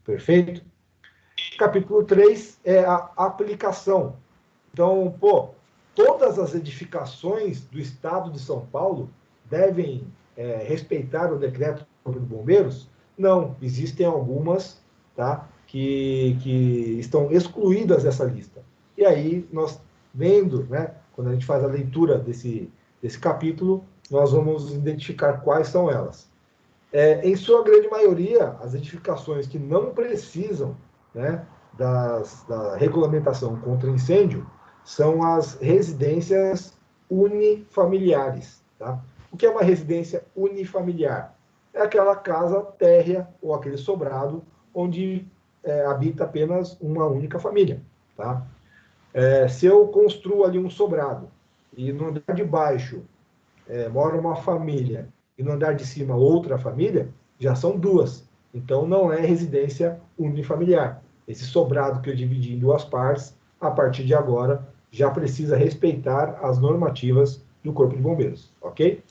Perfeito? Capítulo 3 é a aplicação. Então, pô, todas as edificações do estado de São Paulo devem respeitar o decreto do Corpo de Bombeiros? Não, existem algumas, tá, que estão excluídas dessa lista. E aí, nós vendo, né, quando a gente faz a leitura desse capítulo, nós vamos identificar quais são elas. Em sua grande maioria, as edificações que não precisam, né, da regulamentação contra incêndio são as residências unifamiliares. Tá? O que é uma residência unifamiliar? É aquela casa térrea ou aquele sobrado onde habita apenas uma única família. Tá? Se eu construo ali um sobrado e no andar de baixo mora uma família e no andar de cima outra família, já são duas. Então, não é residência unifamiliar. Esse sobrado que eu dividi em duas partes, a partir de agora, já precisa respeitar as normativas do Corpo de Bombeiros, ok?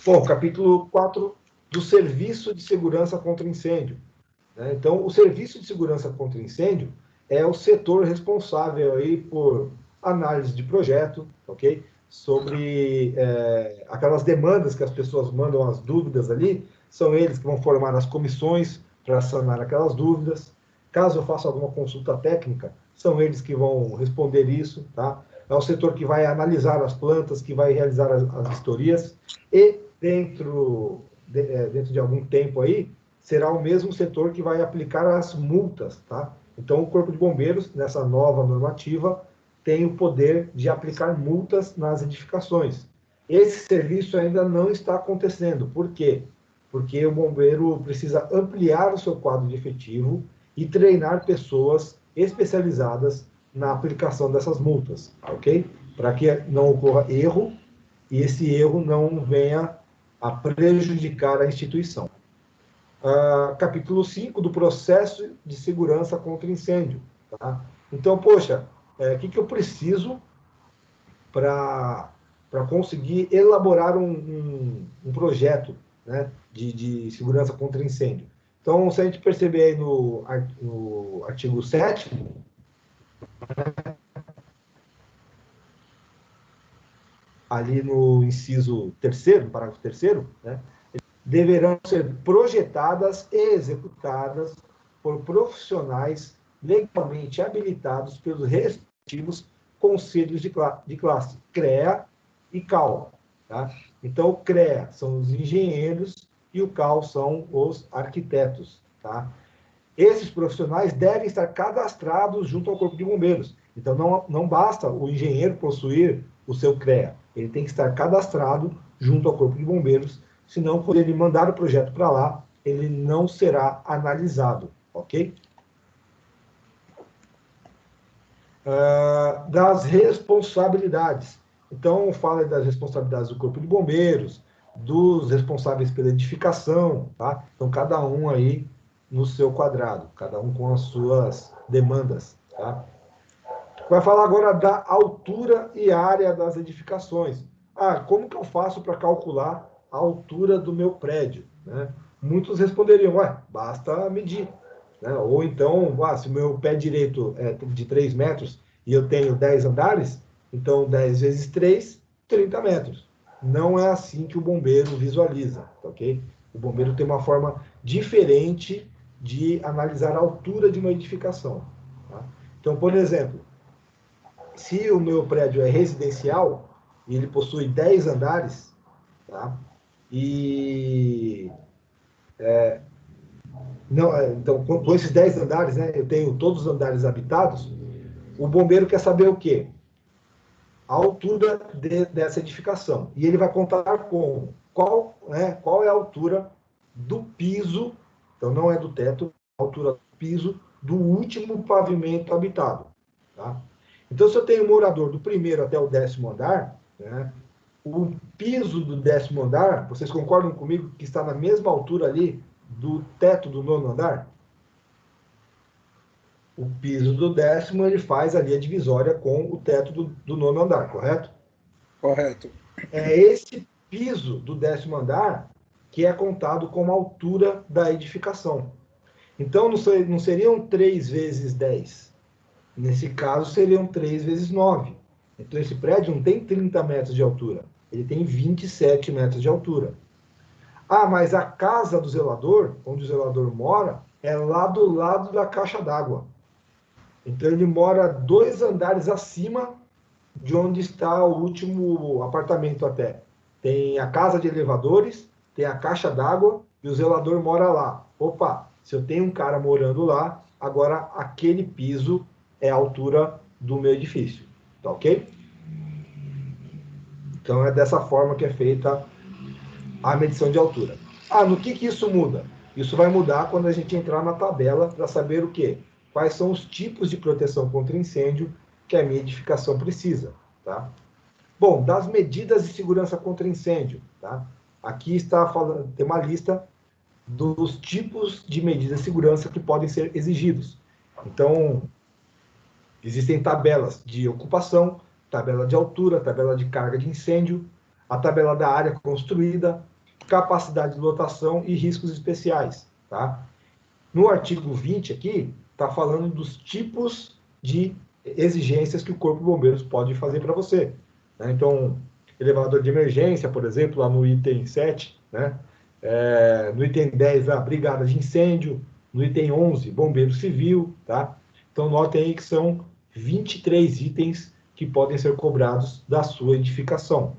Bom, capítulo 4 do Serviço de Segurança contra Incêndio. Né? Então, o Serviço de Segurança contra Incêndio é o setor responsável aí por análise de projeto, ok? Sobre aquelas demandas que as pessoas mandam, as dúvidas ali, são eles que vão formar as comissões para sanar aquelas dúvidas. Caso eu faça alguma consulta técnica, são eles que vão responder isso, tá? É o setor que vai analisar as plantas, que vai realizar as vistorias, e dentro de algum tempo aí, será o mesmo setor que vai aplicar as multas, tá? Então, o Corpo de Bombeiros, nessa nova normativa, tem o poder de aplicar multas nas edificações. Esse serviço ainda não está acontecendo. Por quê? Porque o bombeiro precisa ampliar o seu quadro de efetivo e treinar pessoas especializadas na aplicação dessas multas, ok? Para que não ocorra erro e esse erro não venha a prejudicar a instituição. Capítulo 5 do processo de segurança contra incêndio. Tá? Então, poxa, o que eu preciso para conseguir elaborar um projeto, né, de segurança contra incêndio? Então, se a gente perceber aí no artigo 7º, ali no inciso 3º, no parágrafo 3º, né, deverão ser projetadas e executadas por profissionais legalmente habilitados pelos respectivos conselhos de classe, CREA e CAL. Tá? Então, o CREA são os engenheiros e o CAL são os arquitetos. Tá? Esses profissionais devem estar cadastrados junto ao Corpo de Bombeiros. Então, não basta o engenheiro possuir o seu CREA, ele tem que estar cadastrado junto ao Corpo de Bombeiros, senão, quando ele mandar o projeto para lá, ele não será analisado, ok? Das responsabilidades. Então, fala das responsabilidades do Corpo de Bombeiros, dos responsáveis pela edificação, tá? Então, cada um aí no seu quadrado, cada um com as suas demandas, tá? Vai falar agora da altura e área das edificações. Como que eu faço para calcular a altura do meu prédio? Né? Muitos responderiam, basta medir. Né? Ou então, se o meu pé direito é de 3 metros e eu tenho 10 andares, então 10 vezes 3, 30 metros. Não é assim que o bombeiro visualiza, ok? O bombeiro tem uma forma diferente de analisar a altura de uma edificação. Tá? Então, por exemplo, se o meu prédio é residencial e ele possui 10 andares, tá? Então, com esses 10 andares, né, eu tenho todos os andares habitados, o bombeiro quer saber o quê? A altura dessa edificação. E ele vai contar com qual é a altura do piso, então não é do teto, a altura do piso do último pavimento habitado. Tá? Então, se eu tenho um morador do primeiro até o 10º andar, né, o piso do 10º andar, vocês concordam comigo que está na mesma altura ali do teto do 9º andar? O piso do 10º, ele faz ali a divisória com o teto do 9º andar, correto? Correto. É esse piso do 10º andar que é contado como a altura da edificação. Então, não seriam 3 vezes 10. Nesse caso, seriam 3 vezes 9. Então, esse prédio não tem 30 metros de altura. Ele tem 27 metros de altura. Mas a casa do zelador, onde o zelador mora, é lá do lado da caixa d'água. Então, ele mora 2 andares acima de onde está o último apartamento até. Tem a casa de elevadores, tem a caixa d'água e o zelador mora lá. Opa, se eu tenho um cara morando lá, agora aquele piso é a altura do meu edifício. Tá ok? Então, é dessa forma que é feita a medição de altura. No que isso muda? Isso vai mudar quando a gente entrar na tabela para saber o quê? Quais são os tipos de proteção contra incêndio que a minha edificação precisa, tá? Bom, das medidas de segurança contra incêndio, tá? Aqui tem uma lista dos tipos de medidas de segurança que podem ser exigidos. Então, existem tabelas de ocupação, tabela de altura, tabela de carga de incêndio, a tabela da área construída, capacidade de lotação e riscos especiais, tá? No artigo 20 aqui, está falando dos tipos de exigências que o Corpo de Bombeiros pode fazer para você, né? Então, elevador de emergência, por exemplo, lá no item 7, né? No item 10, a brigada de incêndio, no item 11, bombeiro civil, tá? Então, notem aí que são 23 itens que podem ser cobrados da sua edificação.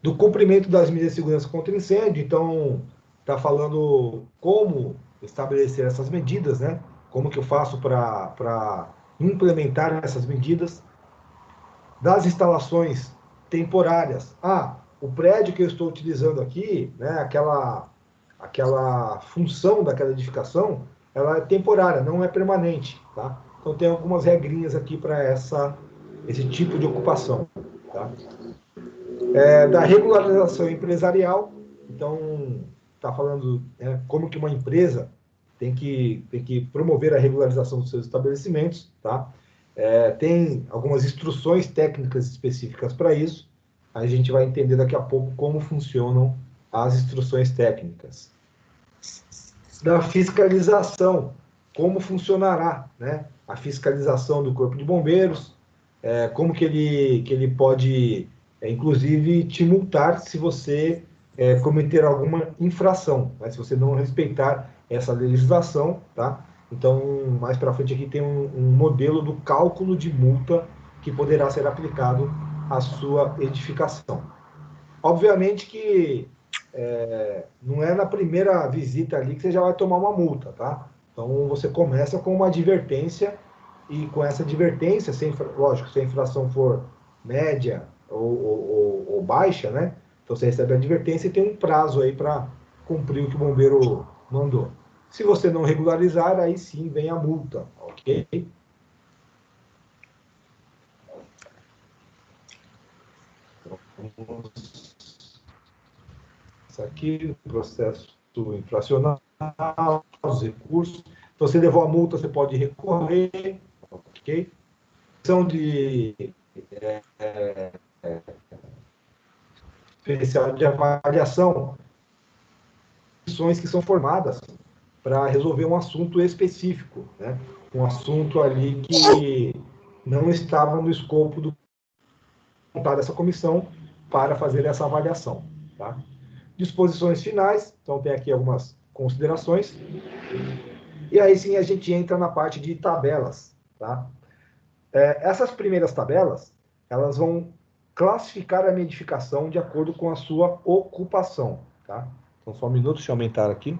Do cumprimento das medidas de segurança contra incêndio, então, está falando como estabelecer essas medidas, né? Como que eu faço para implementar essas medidas. Das instalações temporárias. O prédio que eu estou utilizando aqui, né, aquela função daquela edificação, ela é temporária, não é permanente, tá? Então tem algumas regrinhas aqui para esse tipo de ocupação, tá? Da regularização empresarial, então está falando como que uma empresa tem que promover a regularização dos seus estabelecimentos, tá? Tem algumas instruções técnicas específicas para isso. A gente vai entender daqui a pouco como funcionam as instruções técnicas. Da fiscalização, como funcionará, né, a fiscalização do Corpo de Bombeiros, como que ele pode, inclusive, te multar se você cometer alguma infração, né, se você não respeitar essa legislação, tá? Então, mais para frente aqui tem um modelo do cálculo de multa que poderá ser aplicado à sua edificação. Obviamente que não é na primeira visita ali que você já vai tomar uma multa, tá? Então, você começa com uma advertência e com essa advertência, lógico, se a infração for média ou baixa, né? Então, você recebe a advertência e tem um prazo aí para cumprir o que o bombeiro mandou. Se você não regularizar, aí sim vem a multa, ok? Isso aqui, o processo infracional, os recursos. Então, você levou a multa, você pode recorrer, ok? São de especial de avaliação, comissões que são formadas para resolver um assunto específico, né? Um assunto ali que não estava no escopo do montar dessa comissão para fazer essa avaliação, tá? Disposições finais, então tem aqui algumas considerações. E aí sim a gente entra na parte de tabelas, tá? Essas primeiras tabelas, elas vão classificar a minha edificação de acordo com a sua ocupação, tá? Então só um minuto, deixa eu aumentar aqui.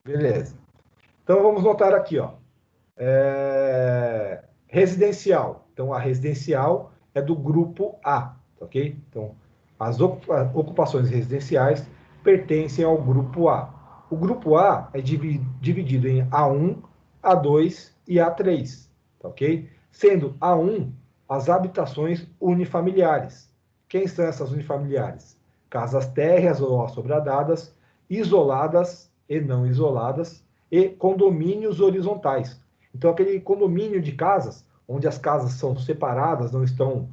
Beleza. Então, vamos notar aqui, ó. Residencial. Então, a residencial é do grupo A, ok? Então, as ocupações residenciais pertencem ao grupo A. O grupo A é dividido em A1, A2 e A3, ok? Sendo A1 as habitações unifamiliares. Quem são essas unifamiliares? Casas térreas ou assobradadas, isoladas e não isoladas, e condomínios horizontais. Então, aquele condomínio de casas, onde as casas são separadas, não estão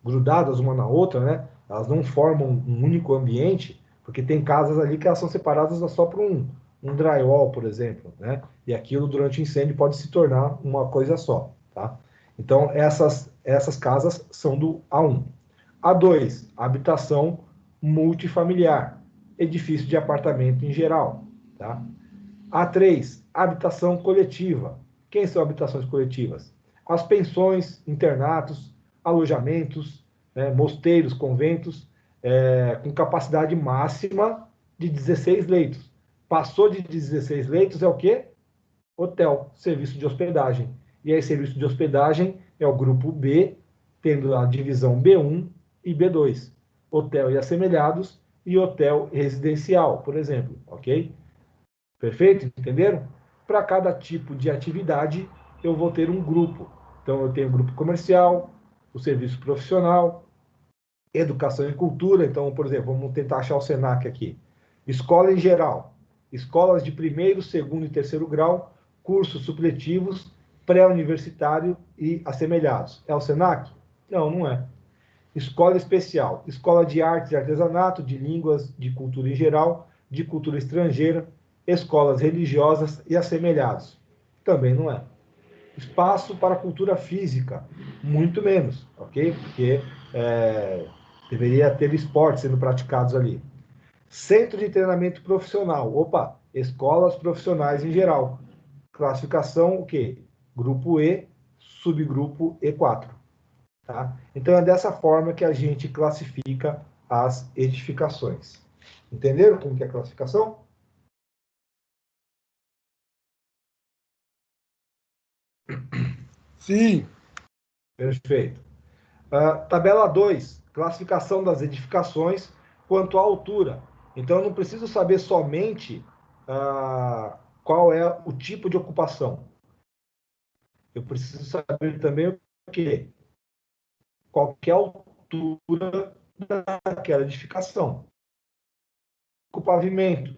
grudadas uma na outra, né? Elas não formam um único ambiente, porque tem casas ali que elas são separadas só por um drywall, por exemplo, né? E aquilo, durante o incêndio, pode se tornar uma coisa só, tá? Então, essas casas são do A1. A2, habitação multifamiliar, edifício de apartamento em geral, tá? A3, habitação coletiva. Quem são habitações coletivas? As pensões, internatos, alojamentos, mosteiros, conventos, com capacidade máxima de 16 leitos. Passou de 16 leitos é o quê? Hotel, serviço de hospedagem. E aí, serviço de hospedagem é o grupo B, tendo a divisão B1 e B2. Hotel e assemelhados e hotel residencial, por exemplo, ok? Perfeito? Entenderam? Para cada tipo de atividade, eu vou ter um grupo. Então, eu tenho o grupo comercial, o serviço profissional, educação e cultura. Então, por exemplo, vamos tentar achar o SENAC aqui. Escola em geral, escolas de primeiro, segundo e terceiro grau, cursos supletivos pré-universitário e assemelhados. É o SENAC? Não, não é. Escola especial, escola de artes e artesanato, de línguas, de cultura em geral, de cultura estrangeira, escolas religiosas e assemelhados. Também não é. Espaço para cultura física, muito menos, ok? Porque deveria ter esportes sendo praticados ali. Centro de treinamento profissional, opa, escolas profissionais em geral. Classificação, o quê? Grupo E, subgrupo E4. Tá? Então, é dessa forma que a gente classifica as edificações. Entenderam como que é a classificação? Sim. Perfeito. Tabela 2, classificação das edificações quanto à altura. Então, eu não preciso saber somente qual é o tipo de ocupação. Eu preciso saber também o quê? Qual que é a altura daquela edificação. O pavimento.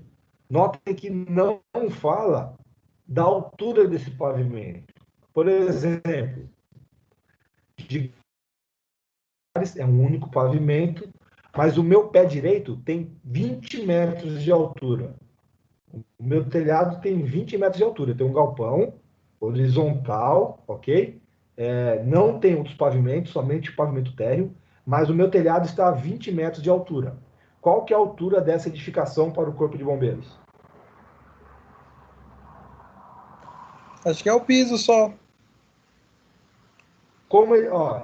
Notem que não fala da altura desse pavimento. Por exemplo, é um único pavimento, mas o meu pé direito tem 20 metros de altura. O meu telhado tem 20 metros de altura. Tem um galpão horizontal, ok? Não tem outros pavimentos, somente o pavimento térreo, mas o meu telhado está a 20 metros de altura. Qual que é a altura dessa edificação para o Corpo de Bombeiros? Acho que é o piso só.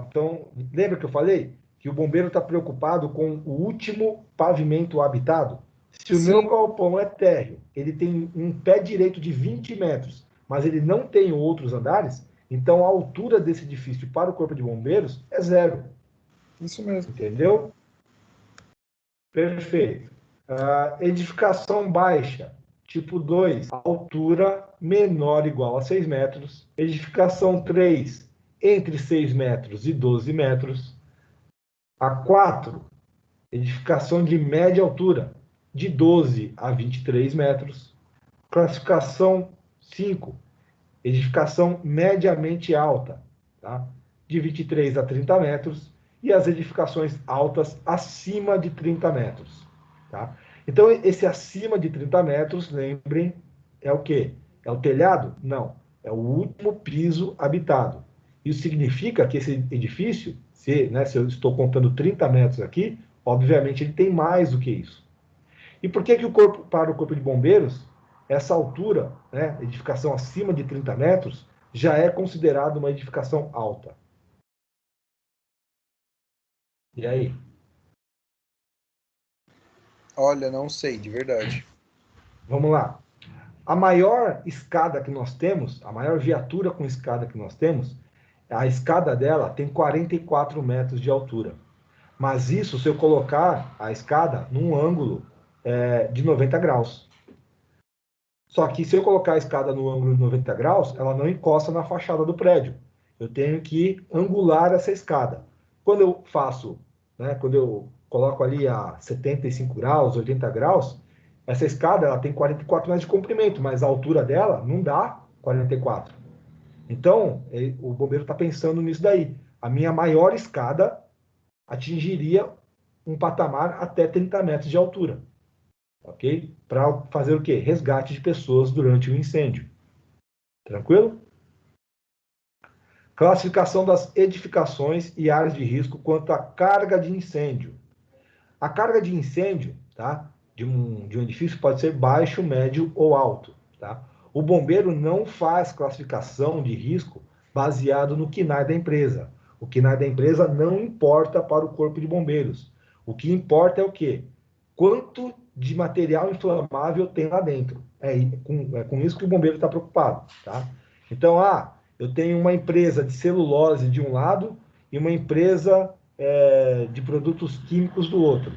Então, lembra que eu falei que o bombeiro está preocupado com o último pavimento habitado? Se o Sim. meu galpão é térreo, ele tem um pé direito de 20 metros, mas ele não tem outros andares, então a altura desse edifício para o Corpo de Bombeiros é 0. Isso mesmo. Entendeu? Perfeito. Edificação baixa, tipo 2, altura menor ou igual a 6 metros. Edificação 3, entre 6 metros e 12 metros. A 4, edificação de média altura, de 12 a 23 metros. Classificação 5, edificação mediamente alta, tá? De 23 a 30 metros. E as edificações altas acima de 30 metros. Tá? Então, esse acima de 30 metros, lembrem, é o quê? É o telhado? Não. É o último piso habitado. Isso significa que esse edifício, se eu estou contando 30 metros aqui, obviamente ele tem mais do que isso. E por que para o Corpo de Bombeiros, essa altura, edificação acima de 30 metros, já é considerada uma edificação alta? E aí? Olha, não sei, de verdade. Vamos lá. A maior escada que nós temos, a maior viatura com escada que nós temos, a escada dela tem 44 metros de altura. Mas isso se eu colocar a escada num ângulo de 90 graus. Só que se eu colocar a escada no ângulo de 90 graus, ela não encosta na fachada do prédio. Eu tenho que angular essa escada. Quando eu faço, quando eu coloco ali a 75 graus, 80 graus, essa escada ela tem 44 metros de comprimento, mas a altura dela não dá 44. Então, o bombeiro está pensando nisso daí. A minha maior escada atingiria um patamar até 30 metros de altura. Ok? Para fazer o quê? Resgate de pessoas durante o incêndio. Tranquilo? Classificação das edificações e áreas de risco quanto à carga de incêndio. A carga de incêndio, tá, de um edifício pode ser baixo, médio ou alto. Tá? O bombeiro não faz classificação de risco baseado no KNAI da empresa. O KNAI da empresa não importa para o Corpo de Bombeiros. O que importa é o quê? Quanto de material inflamável tem lá dentro. É com isso que o bombeiro está preocupado. Tá? Então, eu tenho uma empresa de celulose de um lado e uma empresa de produtos químicos do outro.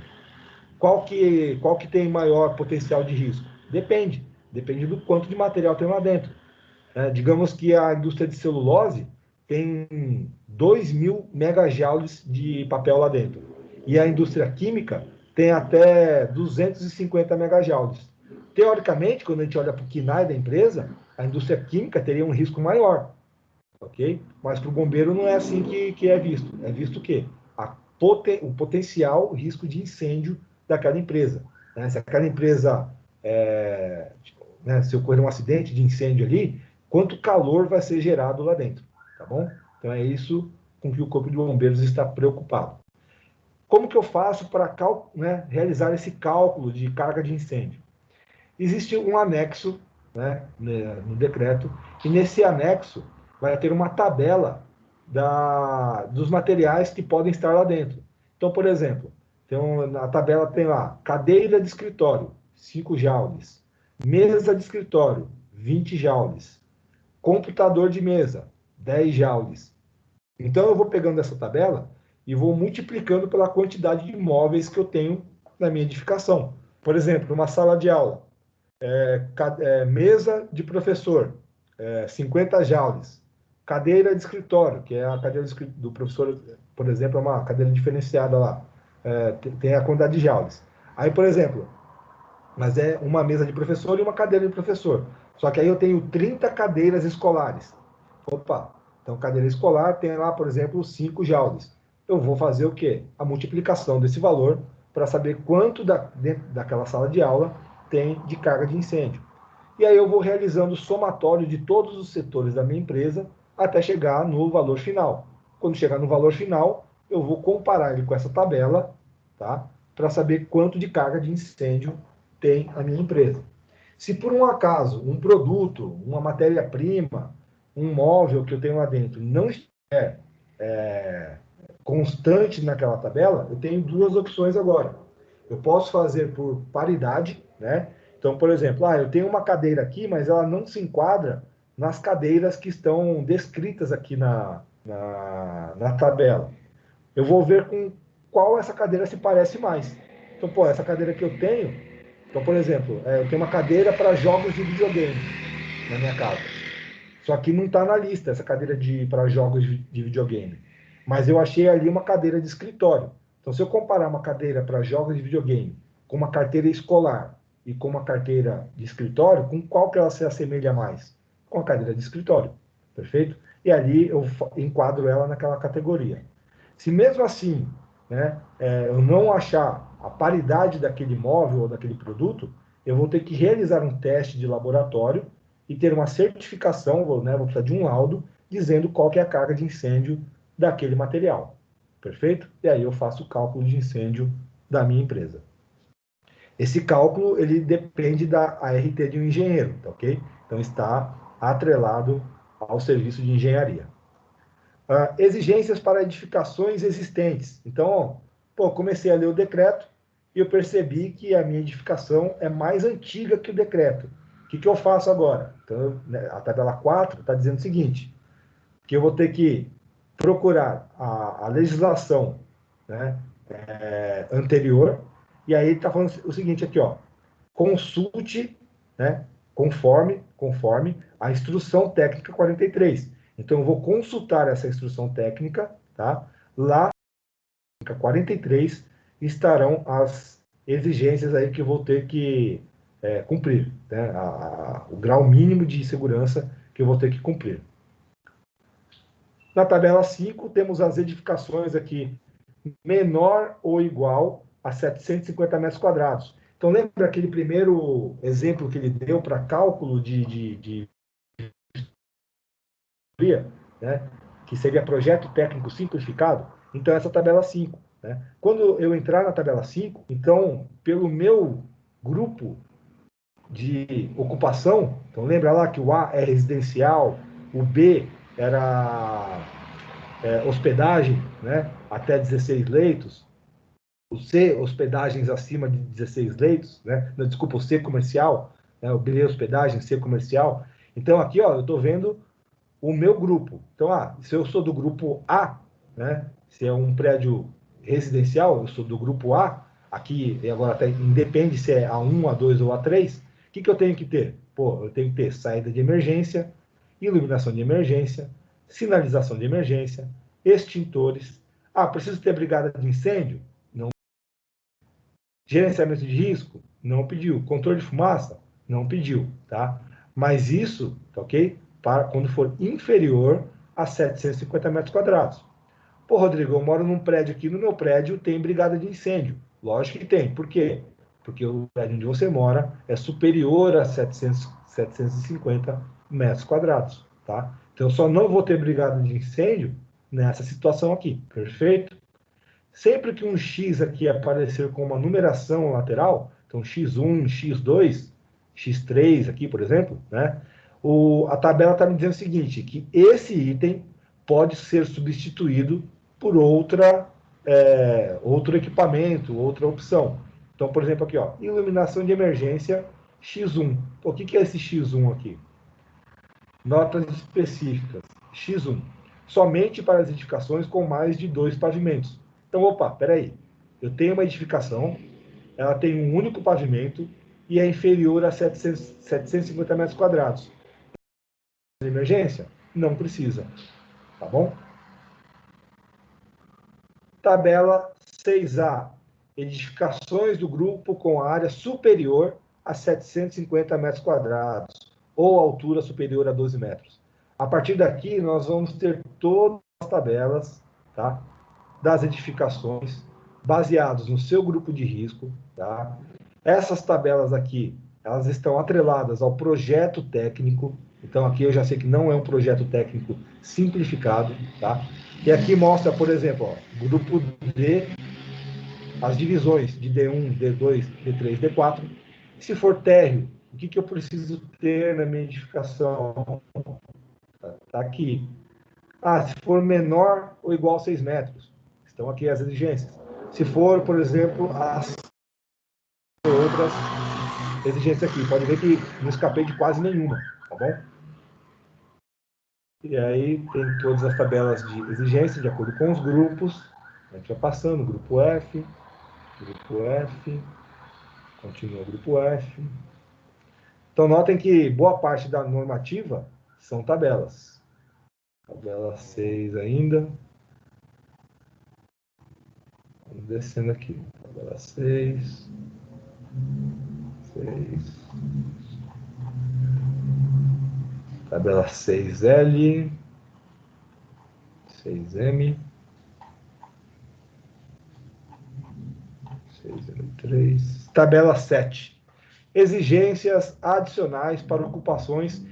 Qual que tem maior potencial de risco? Depende do quanto de material tem lá dentro. Digamos que a indústria de celulose tem 2.000 megajoules de papel lá dentro. E a indústria química tem até 250 megajoules. Teoricamente, quando a gente olha para o KNAI da empresa, a indústria química teria um risco maior. ok? Mas para o bombeiro não é assim que é visto. É visto o quê? O potencial risco de incêndio daquela empresa. Né? Se aquela empresa, né, se ocorrer um acidente de incêndio ali, quanto calor vai ser gerado lá dentro, tá bom? Então é isso com que o Corpo de Bombeiros está preocupado. Como que eu faço para realizar esse cálculo de carga de incêndio? Existe um anexo, né, no decreto, e nesse anexo vai ter uma tabela dos materiais que podem estar lá dentro. Então, por exemplo, na tabela tem lá cadeira de escritório, 5 joules, mesa de escritório, 20 joules, computador de mesa, 10 joules. Então, eu vou pegando essa tabela e vou multiplicando pela quantidade de móveis que eu tenho na minha edificação. Por exemplo, numa sala de aula, mesa de professor, 50 joules. Cadeira de escritório, que é a cadeira do professor, por exemplo, é uma cadeira diferenciada lá. Tem a quantidade de joules. Aí, por exemplo, mas é uma mesa de professor e uma cadeira de professor. Só que aí eu tenho 30 cadeiras escolares. Opa, então cadeira escolar tem lá, por exemplo, 5 joules. Eu vou fazer o quê? A multiplicação desse valor para saber quanto dentro daquela sala de aula tem de carga de incêndio. E aí eu vou realizando o somatório de todos os setores da minha empresa até chegar no valor final. Quando chegar no valor final, eu vou comparar ele com essa tabela, tá? Para saber quanto de carga de incêndio tem a minha empresa. Se por um acaso um produto, uma matéria-prima, um móvel que eu tenho lá dentro não estiver constante naquela tabela, eu tenho duas opções agora. Eu posso fazer por paridade, né? Então, por exemplo, eu tenho uma cadeira aqui, mas ela não se enquadra nas cadeiras que estão descritas aqui na tabela. Eu vou ver com qual essa cadeira se parece mais. Então, essa cadeira que eu tenho, então, por exemplo, eu tenho uma cadeira para jogos de videogame na minha casa. Só que não está na lista essa cadeira para jogos de videogame. Mas eu achei ali uma cadeira de escritório. Então, se eu comparar uma cadeira para jogos de videogame com uma carteira escolar e com uma carteira de escritório, com qual que ela se assemelha mais? Com a cadeira de escritório, perfeito? E ali eu enquadro ela naquela categoria. Se mesmo assim, né, eu não achar a paridade daquele móvel ou daquele produto, eu vou ter que realizar um teste de laboratório e ter uma certificação, vou precisar de um laudo, dizendo qual que é a carga de incêndio daquele material. Perfeito? E aí eu faço o cálculo de incêndio da minha empresa. Esse cálculo, ele depende da ART de um engenheiro, tá ok? Então está atrelado ao serviço de engenharia. Exigências para edificações existentes. Então, comecei a ler o decreto e eu percebi que a minha edificação é mais antiga que o decreto. O que eu faço agora? Então, a tabela 4 está dizendo o seguinte, que eu vou ter que procurar a legislação, né, anterior, e aí está falando o seguinte aqui, consulte, né, conforme a instrução técnica 43. Então, eu vou consultar essa instrução técnica, tá? Lá, 43, estarão as exigências aí que eu vou ter que cumprir, né? O grau mínimo de segurança que eu vou ter que cumprir. Na tabela 5, temos as edificações aqui, menor ou igual a 750 metros quadrados. Então, lembra aquele primeiro exemplo que ele deu para cálculo de né? Que seria projeto técnico simplificado? Então, essa tabela 5. Né? Quando eu entrar na tabela 5, então, pelo meu grupo de ocupação, então lembra lá que o A é residencial, o B era hospedagem, né? Até 16 leitos, o C, hospedagens acima de 16 leitos, né? Não, desculpa, o C comercial, né? O B, hospedagem, C comercial. Então, aqui, eu estou vendo o meu grupo. Então, se eu sou do grupo A, né? Se é um prédio residencial, eu sou do grupo A, aqui, e agora independe se é A1, A2 ou A3, o que eu tenho que ter? Eu tenho que ter saída de emergência, iluminação de emergência, sinalização de emergência, extintores. Preciso ter brigada de incêndio? Não. Gerenciamento de risco? Não pediu. Controle de fumaça? Não pediu, tá? Mas isso, tá ok? Para quando for inferior a 750 metros quadrados. Pô, Rodrigo, eu moro num prédio aqui, no meu prédio tem brigada de incêndio. Lógico que tem. Por quê? Porque o prédio onde você mora é superior a 750 metros quadrados, tá? Então, eu só não vou ter brigada de incêndio nessa situação aqui, perfeito? Sempre que um X aqui aparecer com uma numeração lateral, então X1, X2, X3 aqui, por exemplo, né? A tabela está me dizendo o seguinte, que esse item pode ser substituído por outro equipamento, outra opção. Então, por exemplo, aqui, ó, iluminação de emergência X1. O que é esse X1 aqui? Notas específicas. X1. Somente para as edificações com mais de 2 pavimentos. Então, opa, peraí. Eu tenho uma edificação, ela tem um único pavimento e é inferior a 750 metros quadrados. De emergência? Não precisa. Tá bom? Tabela 6A. Edificações do grupo com área superior a 750 metros quadrados ou altura superior a 12 metros. A partir daqui, nós vamos ter todas as tabelas, tá, das edificações baseados no seu grupo de risco. Tá? Essas tabelas aqui, elas estão atreladas ao projeto técnico. Então, aqui eu já sei que não é um projeto técnico simplificado. Tá? E aqui mostra, por exemplo, ó, grupo D, as divisões de D1, D2, D3, D4. Se for térreo, o que eu preciso ter na minha edificação? Tá aqui. Se for menor ou igual a 6 metros. Estão aqui as exigências. Se for, por exemplo, as outras exigências aqui. Pode ver que não escapei de quase nenhuma, tá bom? E aí tem todas as tabelas de exigência de acordo com os grupos. A gente vai passando, grupo F, continua o grupo F. Então, notem que boa parte da normativa são tabelas. Tabela 6 ainda. Vamos descendo aqui. Tabela 6. Tabela 6L. 6M. 6M3. Tabela 7. Exigências adicionais para ocupações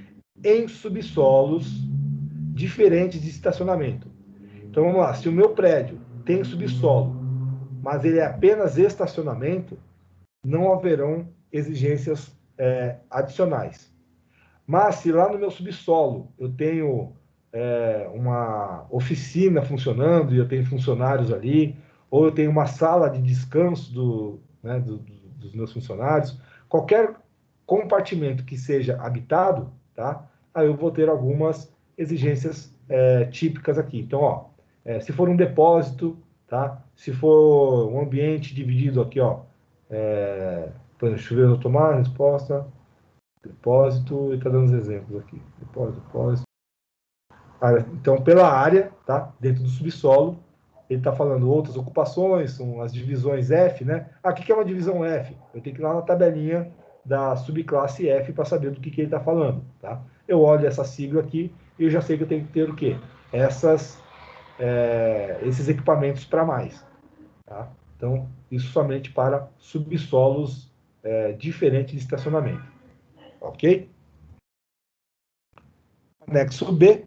em subsolos diferentes de estacionamento. Então, vamos lá. Se o meu prédio tem subsolo, mas ele é apenas estacionamento, não haverão exigências adicionais. Mas se lá no meu subsolo eu tenho uma oficina funcionando e eu tenho funcionários ali, ou eu tenho uma sala de descanso dos meus funcionários, qualquer compartimento que seja habitado, tá? Aí eu vou ter algumas exigências típicas aqui. Então, ó, se for um depósito, tá? Se for um ambiente dividido aqui, ó, por exemplo, chuveiro automático, resposta, depósito, e está dando os exemplos aqui. Depósito. Então, pela área, tá? Dentro do subsolo, ele está falando outras ocupações, são as divisões F, né? O que é uma divisão F? Eu tenho que ir lá na tabelinha da subclasse F para saber do que ele está falando, tá? Eu olho essa sigla aqui e eu já sei que eu tenho que ter o quê? Esses equipamentos para mais, tá? Então, isso somente para subsolos diferentes de estacionamento, ok? Anexo B.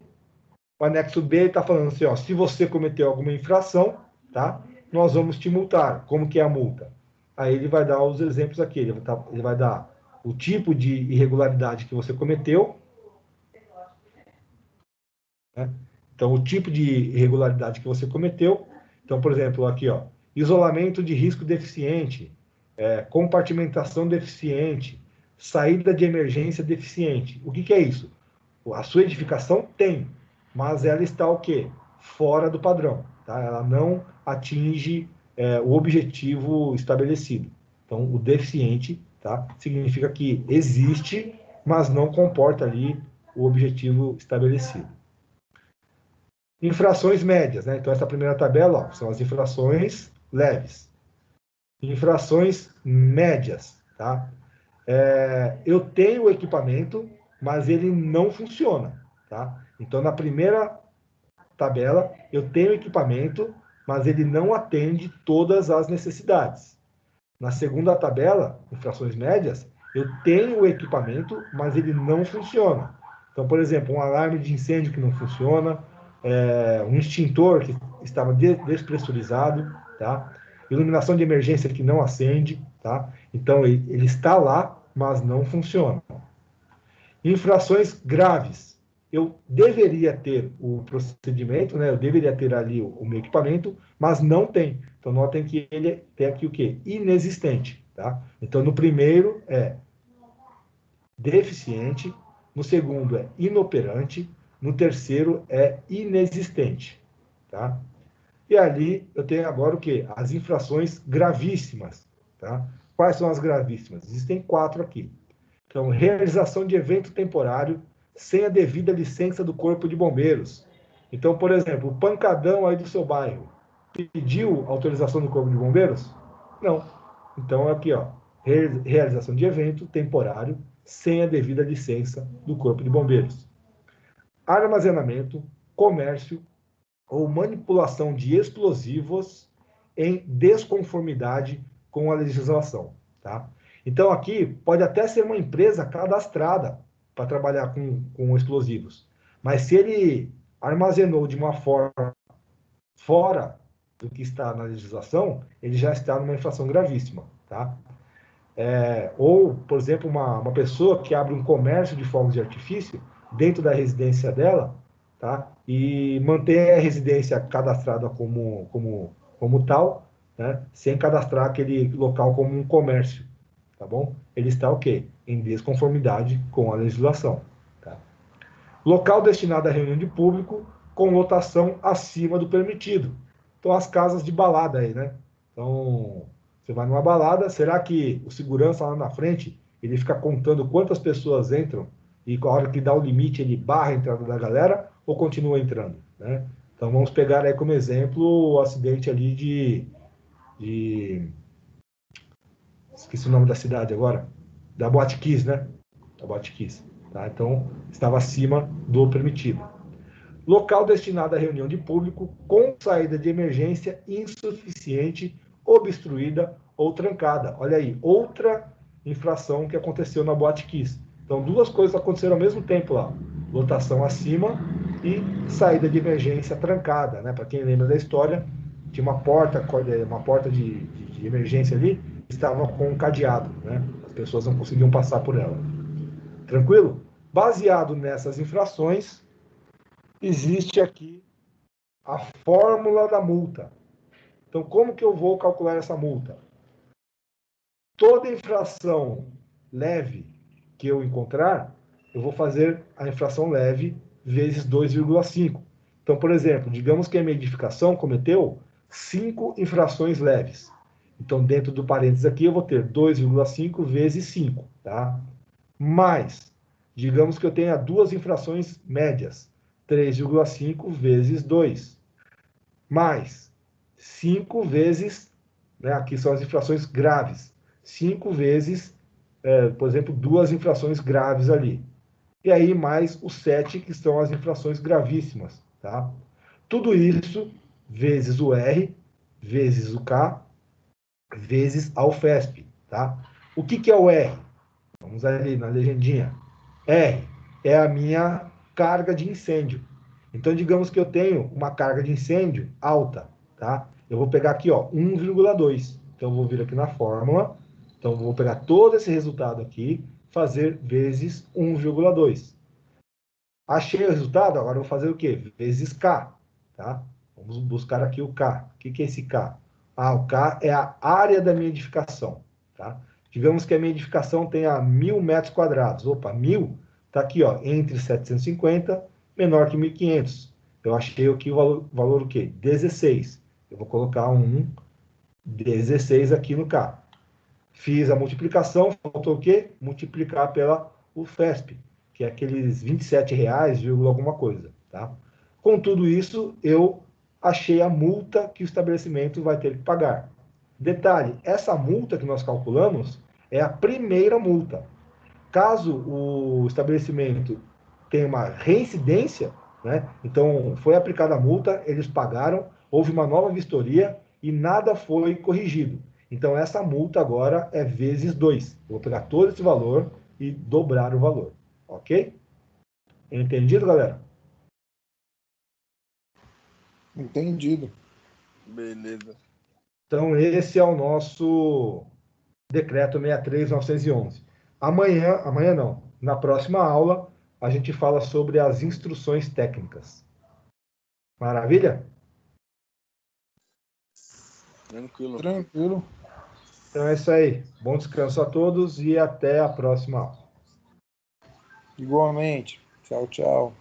O anexo B está falando assim, ó, se você cometeu alguma infração, tá? Nós vamos te multar. Como que é a multa? Aí ele vai dar os exemplos aqui. Ele vai dar o tipo de irregularidade que você cometeu, né? Então, o tipo de irregularidade que você cometeu. Então, por exemplo, aqui, ó, isolamento de risco deficiente, compartimentação deficiente, saída de emergência deficiente. O que é isso? A sua edificação tem, mas ela está o quê? Fora do padrão, tá? Ela não atinge o objetivo estabelecido. Então, o deficiente, tá? Significa que existe, mas não comporta ali o objetivo estabelecido. Infrações médias, né? Então, essa primeira tabela, ó, são as infrações leves. Infrações médias, tá? Eu tenho o equipamento, mas ele não funciona, tá? Então, na primeira tabela, eu tenho equipamento, mas ele não atende todas as necessidades. Na segunda tabela, infrações médias, eu tenho o equipamento, mas ele não funciona. Então, por exemplo, um alarme de incêndio que não funciona, um extintor que estava despressurizado, tá? Iluminação de emergência que não acende, tá? Então, ele está lá, mas não funciona. Infrações graves. Eu deveria ter o procedimento, né? Eu deveria ter ali o meu equipamento, mas não tem. Então, notem que ele tem aqui o quê? Inexistente, tá? Então, no primeiro é deficiente, no segundo é inoperante, no terceiro é inexistente, tá? E ali eu tenho agora o quê? As infrações gravíssimas, tá? Quais são as gravíssimas? Existem 4 aqui. Então, realização de evento temporário sem a devida licença do Corpo de Bombeiros. Então, por exemplo, o pancadão aí do seu bairro pediu autorização do Corpo de Bombeiros? Não. Então, aqui, ó, realização de evento temporário sem a devida licença do Corpo de Bombeiros. Armazenamento, comércio ou manipulação de explosivos em desconformidade com a legislação, tá? Então, aqui pode até ser uma empresa cadastrada para trabalhar com explosivos, mas se ele armazenou de uma forma fora do que está na legislação, ele já está numa infração gravíssima, tá? Ou, por exemplo, uma pessoa que abre um comércio de fogos de artifício dentro da residência dela, tá? E mantém a residência cadastrada como tal, né? Sem cadastrar aquele local como um comércio, tá bom? Ele está o quê? Em desconformidade com a legislação, tá? Local destinado à reunião de público com lotação acima do permitido. Então, as casas de balada aí, né? Então, você vai numa balada, será que o segurança lá na frente, ele fica contando quantas pessoas entram e a hora que dá o limite ele barra a entrada da galera ou continua entrando, né? Então, vamos pegar aí como exemplo o acidente ali esqueci o nome da cidade agora, da Boate Kiss, né? Da Boate Kiss, tá? Então, estava acima do permitido. Local destinado à reunião de público com saída de emergência insuficiente, obstruída ou trancada. Olha aí, outra infração que aconteceu na Boate Kiss. Então, 2 coisas aconteceram ao mesmo tempo lá. Lotação acima e saída de emergência trancada, né? Para quem lembra da história, tinha uma porta de emergência ali, estava com um cadeado, né? As pessoas não conseguiam passar por ela. Tranquilo? Baseado nessas infrações, existe aqui a fórmula da multa. Então, como que eu vou calcular essa multa? Toda infração leve que eu encontrar, eu vou fazer a infração leve vezes 2,5. Então, por exemplo, digamos que a minha edificação cometeu 5 infrações leves. Então, dentro do parênteses aqui, eu vou ter 2,5 vezes 5, tá? Mais, digamos que eu tenha 2 infrações médias, 3,5 vezes 2. Mais 5 vezes, né, aqui são as infrações graves, 5 vezes, por exemplo, 2 infrações graves ali. E aí mais os 7, que são as infrações gravíssimas, tá? Tudo isso vezes o R, vezes o K, vezes a UFESP, tá? O que é o R? Vamos ali na legendinha. R é a minha carga de incêndio. Então, digamos que eu tenho uma carga de incêndio alta, tá? Eu vou pegar aqui, ó, 1,2. Então, eu vou vir aqui na fórmula. Então, eu vou pegar todo esse resultado aqui, fazer vezes 1,2. Achei o resultado, agora eu vou fazer o quê? Vezes K, tá? Vamos buscar aqui o K. O que é esse K? O K é a área da minha edificação, tá? Digamos que a minha edificação tenha 1.000 metros quadrados. Opa, 1.000 está aqui, ó, entre 750, menor que 1.500. Eu achei aqui o valor o quê? 16. Eu vou colocar um 16 aqui no K. Fiz a multiplicação, faltou o quê? Multiplicar pela UFESP, que é aqueles R$27, alguma coisa, tá? Com tudo isso, eu achei a multa que o estabelecimento vai ter que pagar. Detalhe, essa multa que nós calculamos é a primeira multa. Caso o estabelecimento tenha uma reincidência, né? Então, foi aplicada a multa, eles pagaram, houve uma nova vistoria e nada foi corrigido. Então, essa multa agora é vezes 2. Eu vou pegar todo esse valor e dobrar o valor. Ok? Entendido, galera? Entendido. Beleza. Então, esse é o nosso decreto 63.911. Amanhã não, na próxima aula, a gente fala sobre as instruções técnicas. Maravilha? Tranquilo. Tranquilo. Então é isso aí. Bom descanso a todos e até a próxima aula. Igualmente. Tchau, tchau.